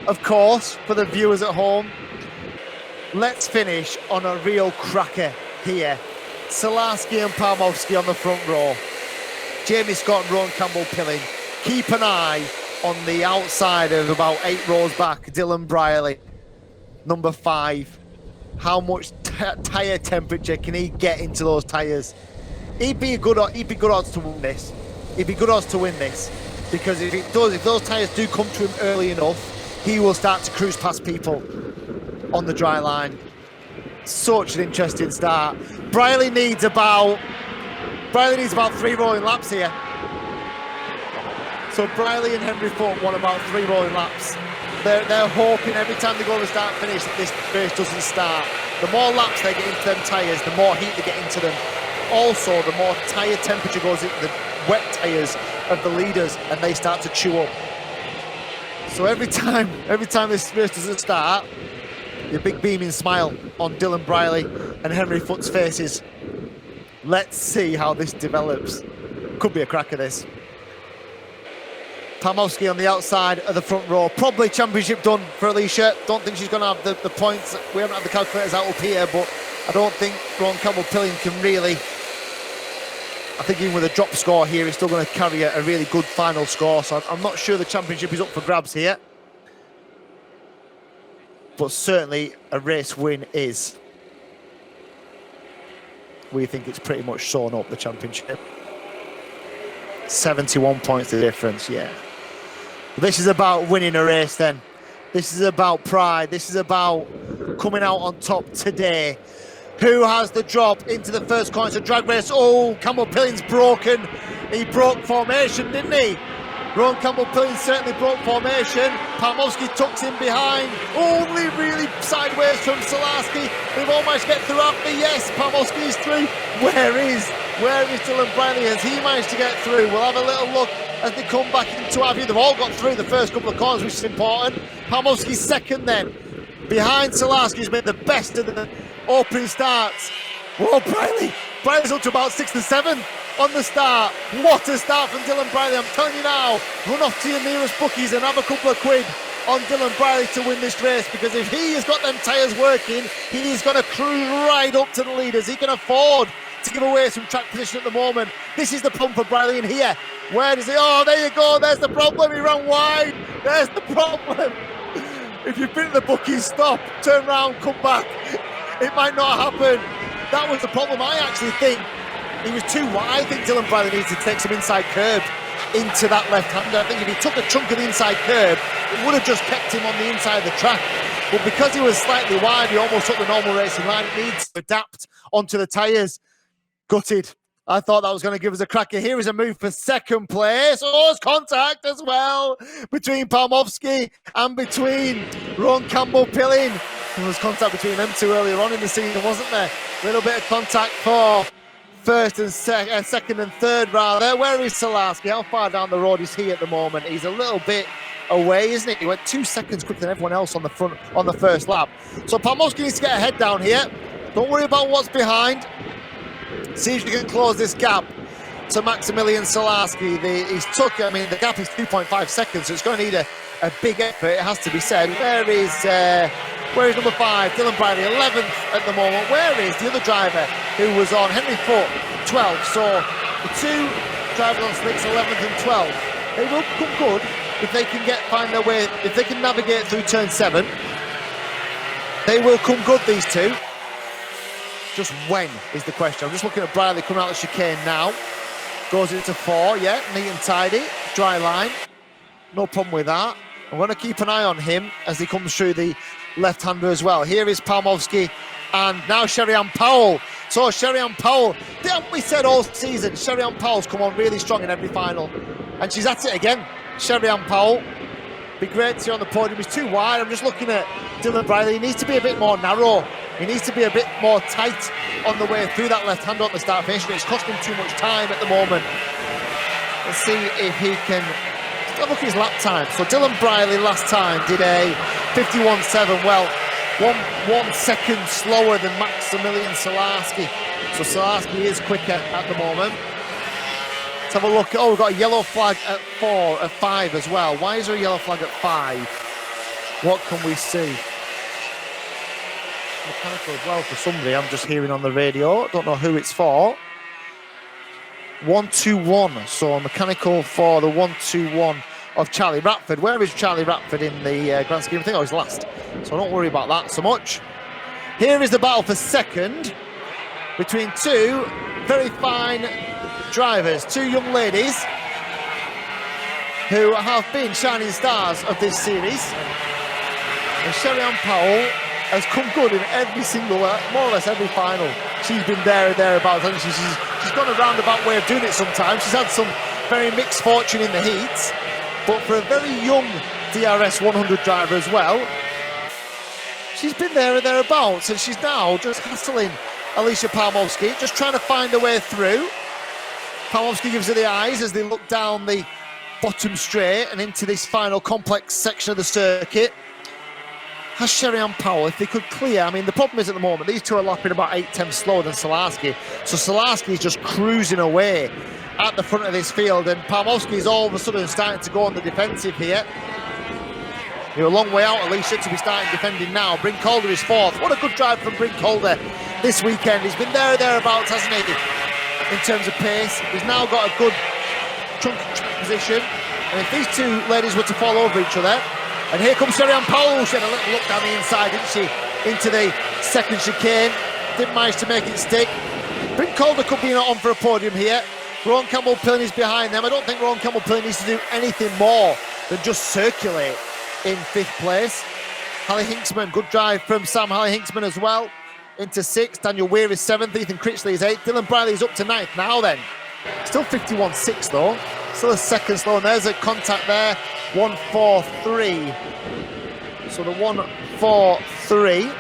of course, for the viewers at home. Let's finish on a real cracker here. Salarski and Palmowski on the front row. Jamie Scott and Rowan Campbell-Pilling. Keep an eye on the outside of about 8 rows back, Dylan Briley, number 5. How much tyre temperature can he get into those tyres? He'd be good odds to win this. He'd be good odds to win this, because if those tyres do come to him early enough, he will start to cruise past people on the dry line. Such an interesting start. Briley needs about 3 rolling laps here. So Briley and Henry Foote want about 3 rolling laps. They're hoping every time they go to start finish that this race doesn't start. The more laps they get into them tyres, the more heat they get into them. Also, the more tyre temperature goes into the wet tyres of the leaders, and they start to chew up. So every time this race doesn't start, the big beaming smile on Dylan Briley and Henry Foote's faces. Let's see how this develops. Could be a cracker, this. Palmowski on the outside of the front row. Probably championship done for Alicia. Don't think she's going to have the points. We haven't had the calculators out up here, but I don't think Rowan Campbell-Pilling can really... I think even with a drop score here, he's still going to carry a really good final score. So I'm not sure the championship is up for grabs here. But certainly a race win is. We think it's pretty much sewn up, the championship. 71 points the difference, yeah. This is about winning a race then. This is about pride. This is about coming out on top today. Who has the drop into the first corner? It's a drag race. Oh, Campbell-Pilling's broken. He broke formation, didn't he? Rowan Campbell-Pilling certainly broke formation. Palmowski tucks in behind. Only really sideways from Salarski. They've all managed to get through after. Yes, Palmowski is through. Where is Dylan Briley? Has he managed to get through? We'll have a little look as they come back into our view. They've all got through the first couple of corners, which is important. Palmowski's second then. Behind Salarski, who's made the best of the opening starts. Whoa, Briley's up to about 6th and 7th on the start. What a start from Dylan Briley. I'm telling you now, run off to your nearest bookies and have a couple of quid on Dylan Briley to win this race, because if he has got them tyres working, he's going to cruise right up to the leaders. He can afford to give away some track position at the moment. This is the problem for Briley in here. Where does he... Oh, there you go. There's the problem. He ran wide. There's the problem. If you've been at the bookies, stop, turn around, come back. It might not happen. That was the problem. I actually think he was too wide. I think Dylan Briley needs to take some inside curb into that left-hander. I think if he took a chunk of the inside curb, it would have just kept him on the inside of the track. But because he was slightly wide, he almost took the normal racing line. It needs to adapt onto the tyres. Gutted. I thought that was going to give us a cracker. Here is a move for second place. Oh, it's contact as well between Palmowski and between Rowan Campbell-Pilling. There was contact between them two earlier on in the season, wasn't there? A little bit of contact for first and second and third, rather. Where is Salarski? How far down the road is he at the moment? He's a little bit away, isn't he? He went 2 seconds quicker than everyone else on the front on the first lap. So Palmowski needs to get a head down here. Don't worry about what's behind. See if you can close this gap to Maximilian Salarski. The gap is 2.5 seconds, so it's going to need a big effort, it has to be said. Where is Where is number 5? Dylan Briley, 11th at the moment. Where is the other driver who was on? Henry Foote, 12th. So the two drivers on slicks, 11th and 12th. They will come good if they can find their way, if they can navigate through turn 7. They will come good, these two. Just when is the question. I'm just looking at Briley coming out of the chicane now. Goes into 4, yeah, neat and tidy. Dry line, no problem with that. I'm going to keep an eye on him as he comes through the left-hander as well. Here is Palmowski and now Sherry-Ann Powell. So Sherry-Ann Powell, haven't we said all season, Sherry-Ann Powell's come on really strong in every final. And she's at it again, Sherry-Ann Powell. Be great to see her on the podium. He's too wide. I'm just looking at Dylan Briley. He needs to be a bit more narrow. He needs to be a bit more tight on the way through that left-hander on the start finish. It's costing him too much time at the moment. Let's see if he can... Let's look at his lap time. So Dylan Briley last time did a 51.7. Well, one second slower than Maximilian Salarski. So Salarski is quicker at the moment. Let's have a look. Oh, we've got a yellow flag at 5 as well. Why is there a yellow flag at 5? What can we see? Mechanical as well for somebody. I'm just hearing on the radio. Don't know who it's for. 1-2-1. So mechanical for the 1-2-1 of Charlie Ratford. Where is Charlie Ratford in the grand scheme of things? Oh, he's last. So don't worry about that so much. Here is the battle for second between two very fine drivers, two young ladies who have been shining stars of this series. And Sherry-Ann Powell has come good in every single, more or less every final. She's been there and thereabouts, hasn't she? She's gone a roundabout way of doing it sometimes. She's had some very mixed fortune in the heats, but for a very young DRS100 driver as well, she's been there and thereabouts, and she's now just hassling Alicia Palmowski, just trying to find a way through. Palmowski gives her the eyes as they look down the bottom straight and into this final complex section of the circuit. Has Sherry-Ann Powell, if they could clear, I mean, the problem is at the moment, these two are lapping about 8/10 slower than Salarski. So Salarski is just cruising away at the front of this field, and Palmowski is all of a sudden starting to go on the defensive here. You're a long way out, Alicia, to be starting defending now. Bryn Calder is 4th. What a good drive from Bryn Calder this weekend. He's been there or thereabouts, hasn't he, in terms of pace. He's now got a good chunk position. And if these two ladies were to fall over each other, and here comes Sherry-Ann Powell. She had a little look down the inside, didn't she, into the second chicane. Didn't manage to make it stick. Bryn Calder could be on for a podium here. Rowan Campbell-Pillen is behind them. I don't think Rowan Campbell-Pillen needs to do anything more than just circulate in 5th place. Hallie Hinksman, good drive from Sam Hallie Hinksman as well. Into 6th. Daniel Weir is 7th. Ethan Critchley is 8th. Dylan Briley is up to 9th now then. Still 51.6 though. Still a second slow. And there's a contact there. 1-4-3. So the 1-4-3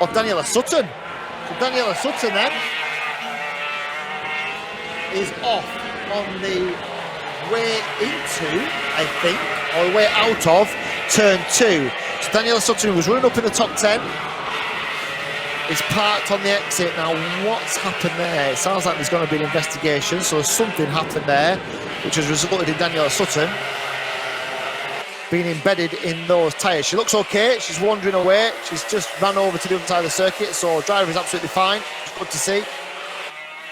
of Daniela Sutton. So Daniela Sutton then is off on the way into, I think, or the way out of turn 2. So Daniela Sutton, who was running up in the top 10, is parked on the exit. Now, what's happened there? It sounds like there's going to be an investigation, so something happened there, which has resulted in Daniela Sutton being embedded in those tyres. She looks okay, she's wandering away, she's just ran over to the other side of the circuit, so driver is absolutely fine. It's good to see.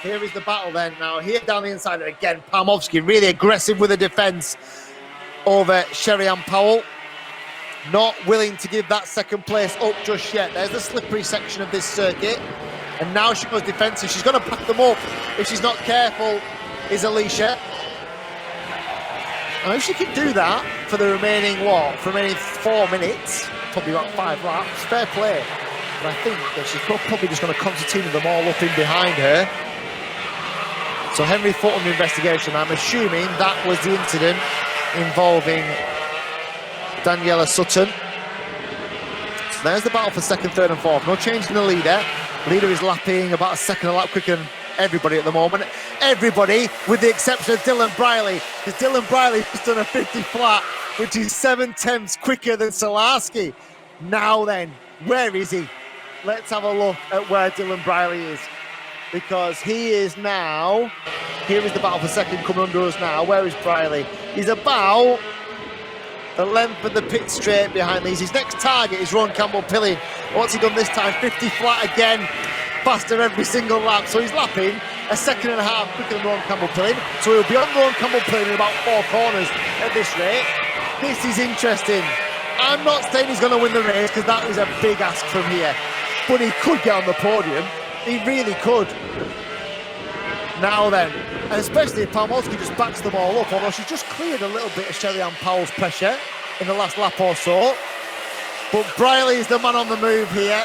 Here is the battle then. Now, here down the inside, again, Palmowski really aggressive with the defence over Sherry-Ann Powell. Not willing to give that second place up just yet. There's the slippery section of this circuit. And now she goes defensive. She's going to pack them up if she's not careful, is Alicia. And if she can do that for the remaining, for remaining 4 minutes, probably about 5 laps, fair play. But I think that she's probably just going to concertina them all up in behind her. So Henry Foote on the investigation. I'm assuming that was the incident involving Daniela Sutton. So there's the battle for 2nd, 3rd and 4th. No change in the leader. Leader is lapping about a second a lap quicker than everybody at the moment. Everybody with the exception of Dylan Briley, because Dylan Briley has done a 50 flat, which is 7/10 quicker than Salarski. Now then, where is he? Let's have a look at where Dylan Briley is, because he is now, here is the battle for 2nd coming under us now. Where is Briley? He's about the length of the pit straight behind these. His next target is Rowan Campbell-Pilling. What's he done this time? 50 flat again, faster every single lap. So he's lapping a second and a half quicker than Rowan Campbell-Pilling. So he'll be on Rowan Campbell-Pilling in about 4 corners at this rate. This is interesting. I'm not saying he's going to win the race because that is a big ask from here. But he could get on the podium. He really could. Now then, and especially if Palmowski just backs them all up, although she's just cleared a little bit of Sherry-Ann Powell's pressure in the last lap or so. But Briley is the man on the move here.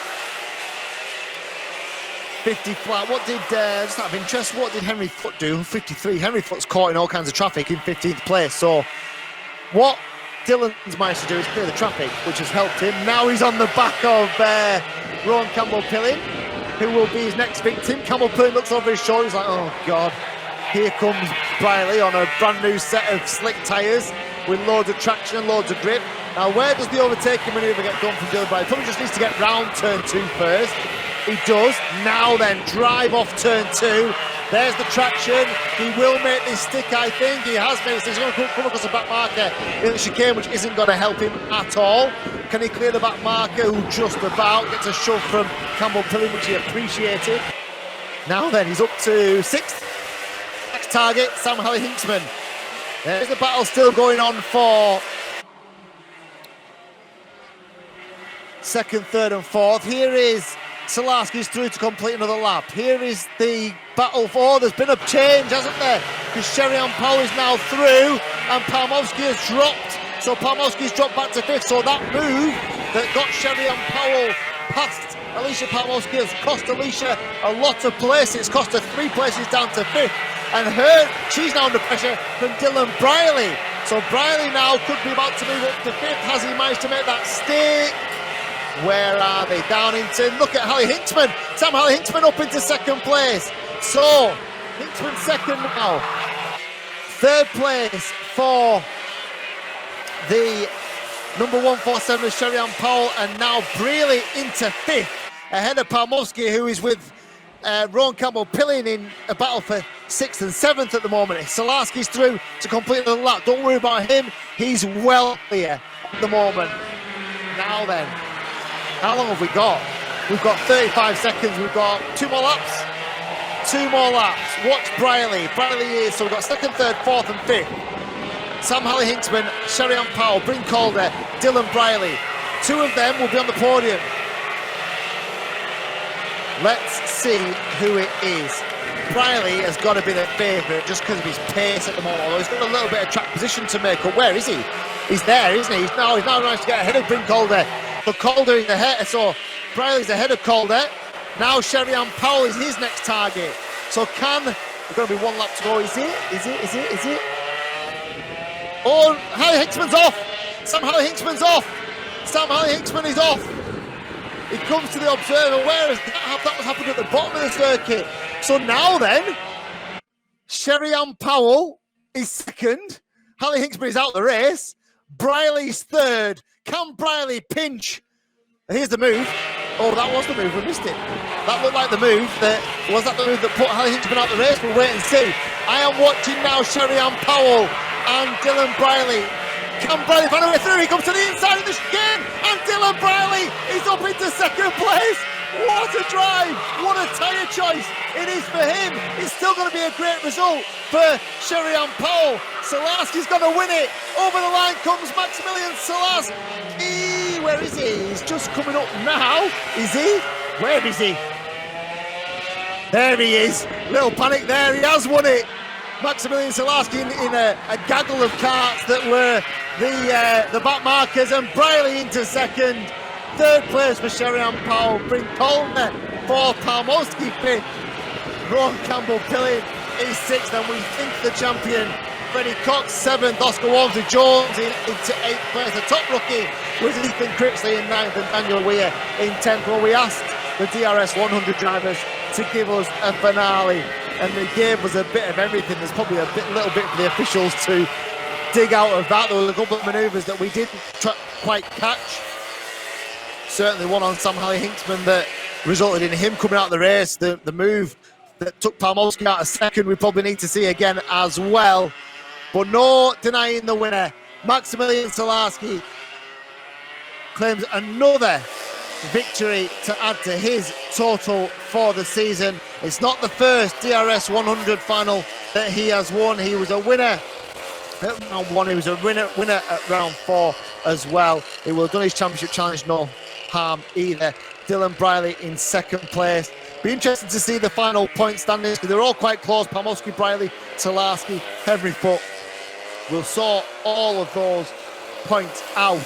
50 flat. What did, just out of interest, what did Henry Foote do? 53. Henry Foote's caught in all kinds of traffic in 15th place. So what Dylan's managed to do is clear the traffic, which has helped him. Now he's on the back of Rowan Campbell-Pilling, who will be his next victim. Campbell-Pilling looks over his shoulder, he's like, oh God. Here comes Briley on a brand new set of slick tyres with loads of traction and loads of grip. Now where does the overtaking manoeuvre get done from Dylan Briley? Probably just needs to get round turn 2 first. He does. Now then, drive off turn 2. There's the traction. He will make this stick, I think. He has made it. He's going to come across the back marker in the chicane, which isn't going to help him at all. Can he clear the back marker, who just about gets a shove from Campbell-Pilling, which he appreciated. Now then, he's up to 6th. Next target, Sam Halley-Hinksman. There's the battle still going on for 2nd, 3rd and 4th. Here is Salarski's through to complete another lap. Here is the battle for, there's been a change, hasn't there? Because Sherry-Ann Powell is now through and Palmowski has dropped. So Palmowski's dropped back to 5th. So that move that got Sherry-Ann Powell past Alicia Palmowski has cost Alicia a lot of places. It's cost her 3 places down to 5th. And she's now under pressure from Dylan Briley. So Briley now could be about to move up to 5th. Has he managed to make that stick? Where are they? Down into, look at Halley-Hinksman. Sam Halley-Hinksman up into 2nd place. So, Hinksman 2nd now. 3rd place for the number 147 of Sherry-Ann Powell. And now Brealey into 5th, ahead of Palmowski, who is with Rowan Campbell-Pilling in a battle for 6th and 7th at the moment. Salarski's through to complete the lap. Don't worry about him. He's well clear at the moment. Now then, how long have we got? We've got 35 seconds. We've got 2 more laps. 2 more laps. Watch Briley. Briley is, so we've got 2nd, 3rd, 4th and 5th. Sam Halley-Hinksman, Sherry-Ann Powell, Bryn Calder, Dylan Briley. 2 of them will be on the podium. Let's see who it is. Briley has got to be the favourite just because of his pace at the moment. Although he's got a little bit of track position to make up. Where is he? He's there, isn't he? He's now managed to get ahead of Bryn Calder. So Calder is ahead, so Briley's ahead of Calder. Now Sherry-Ann Powell is his next target. So there's going to be 1 lap to go. Is it? Oh, Halley-Hinksman's off. Sam Halley-Hinksman's off. Sam Halley-Hinksman is off. He comes to the observer. Where is that? That was happened at the bottom of the circuit. So now then, Sherry-Ann Powell is 2nd. Halley-Hinksman is out the race. Briley's 3rd. Can Briley pinch? Here's the move. Oh, that was the move. We missed it. That looked like the move. Was that the move that put Halley-Hinksman out the race? We'll wait and see. I am watching now Sherry-Ann Powell and Dylan Briley. Can Briley find a way through? He comes to the inside of the chicane, and Dylan Briley is up into 2nd place. What a drive! What a tyre choice it is for him. It's still going to be a great result for Sherry-Ann Powell. Salarski's going to win it. Over the line comes Maximilian Salarski. Where is he? He's just coming up now. Is he? Where is he? There he is. Little panic there. He has won it. Maximilian Salarski in a gaggle of carts that were the back markers, and Briley into 2nd. 3rd place for Sherry-Ann Powell. Bryn Calder for Palmowski 5th. Rowan Campbell-Pilling is 6th, and we think the champion Freddie Cox 7th. Oscar Walmsley-Jones into 8th place. The top rookie was Ethan Cripsley in 9th and Daniel Weir in 10th. Well, we asked the DRS100 drivers to give us a finale, and they gave us a bit of everything. There's probably little bit for the officials to dig out of that. There was a couple of manoeuvres that we didn't quite catch. Certainly one on Sam Halley-Hinksman that resulted in him coming out of the race. The move that took Palmowski out of 2nd, we probably need to see again as well. But no denying the winner. Maximilian Salarski claims another victory to add to his total for the season. It's not the first DRS100 final that he has won. He was a winner at round 1. He was a winner at round 4 as well. He will have done his championship challenge no harm either. Dylan Briley in 2nd place. Be interested to see the final point standings because they're all quite close. Palmowski, Briley, Salarski, Henry Foot. We'll sort all of those points out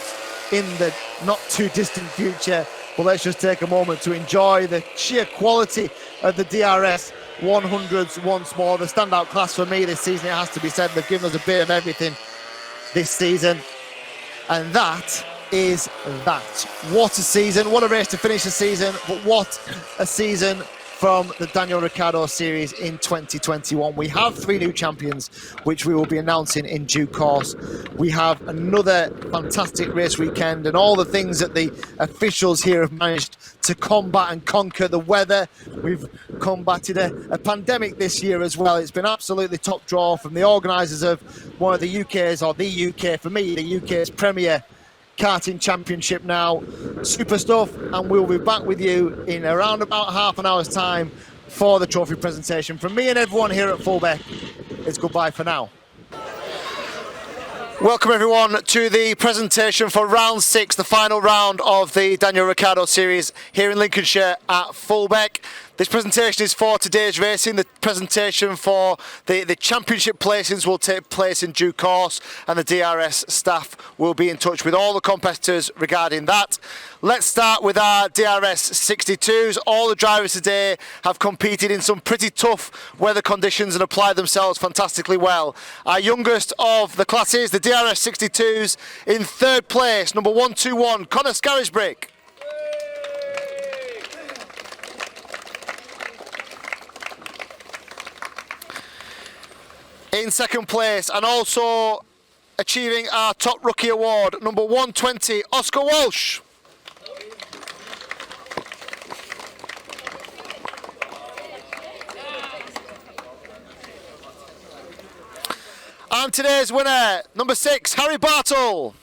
in the not too distant future. But let's just take a moment to enjoy the sheer quality of the DRS 100s once more. The standout class for me this season, it has to be said. They've given us a bit of everything this season. And that is that. What a season, what a race to finish the season, but what a season from the Daniel Ricciardo series in 2021. We have 3 new champions, which we will be announcing in due course. We have another fantastic race weekend and all the things that the officials here have managed to combat and conquer. The weather, we've combated a pandemic this year as well. It's been absolutely top draw from the organisers of one of the UK's, or the UK, for me, the UK's premier karting championship now. Super stuff, and we'll be back with you in around about half an hour's time for the trophy presentation. From me and everyone here at Fulbeck, it's goodbye for now. Welcome everyone to the presentation for round 6, the final round of the Daniel Ricciardo series here in Lincolnshire at Fulbeck. This presentation is for today's racing. The presentation for the championship placings will take place in due course, and the DRS staff will be in touch with all the competitors regarding that. Let's start with our DRS62s. All the drivers today have competed in some pretty tough weather conditions and applied themselves fantastically well. Our youngest of the classes, the DRS62s, in 3rd place, number 121, Connor Scarisbrick. In 2nd place, and also achieving our top rookie award, number 120, Oscar Walsh. And today's winner, number 6, Harry Bartle.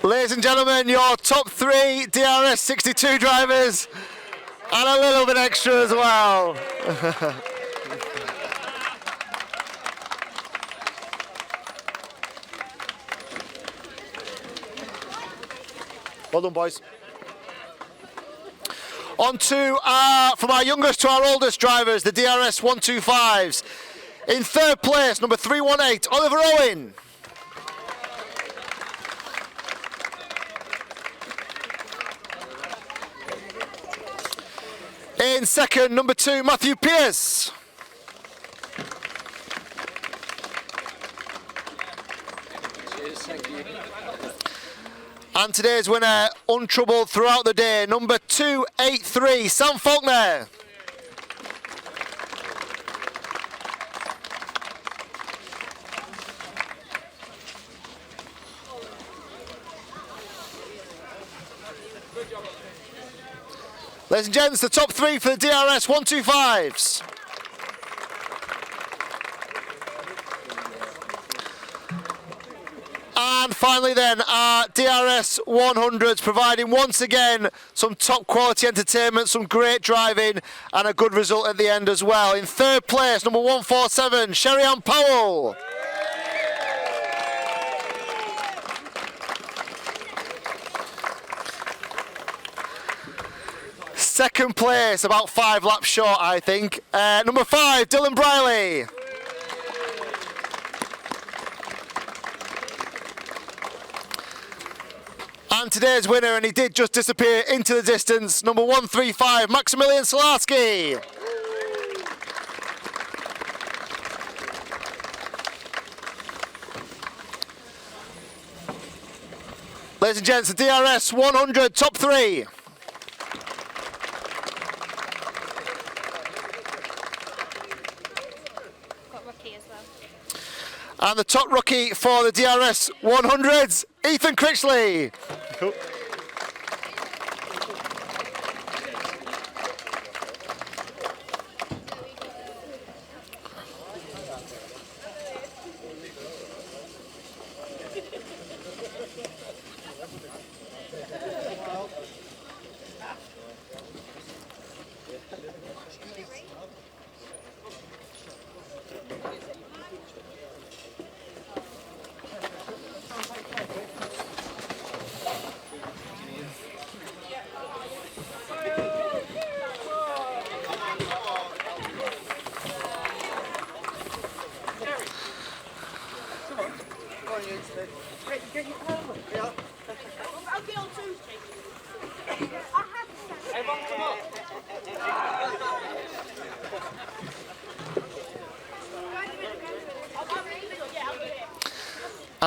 Ladies and gentlemen, your top 3 DRS62 drivers, and a little bit extra as well. Well done, boys. On to from our youngest to our oldest drivers, the DRS125s. In 3rd place, number 318, Oliver Owen. In 2nd, number 2, Matthew Pearce. Cheers, thank you. And today's winner, untroubled throughout the day, number 283, Sam Faulkner. Ladies and gents, the top 3 for the DRS125s. And finally then, our DRS100s, providing once again some top quality entertainment, some great driving, and a good result at the end as well. In 3rd place, number 147, Sherry-Ann Powell. Second place, about 5 laps short, I think. Number 5, Dylan Briley. And today's winner, and he did just disappear into the distance, number 135, Maximilian Salarski. Ladies and gents, the DRS 100 top 3. And the top rookie for the DRS 100s, Ethan Critchley. Cool.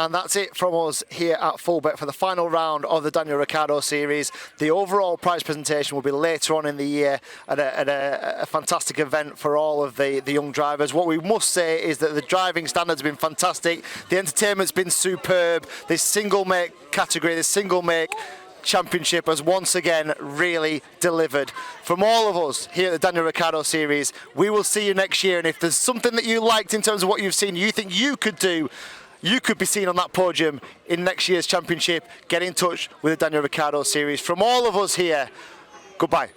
And that's it from us here at Fulbeck for the final round of the Daniel Ricciardo series. The overall prize presentation will be later on in the year at a fantastic event for all of the young drivers. What we must say is that the driving standards have been fantastic. The entertainment's been superb. This single make category, this single make championship has once again really delivered. From all of us here at the Daniel Ricciardo series, we will see you next year, and if there's something that you liked in terms of what you've seen, you think you could do, you could be seen on that podium in next year's championship, get in touch with the Daniel Ricciardo series. From all of us here, goodbye.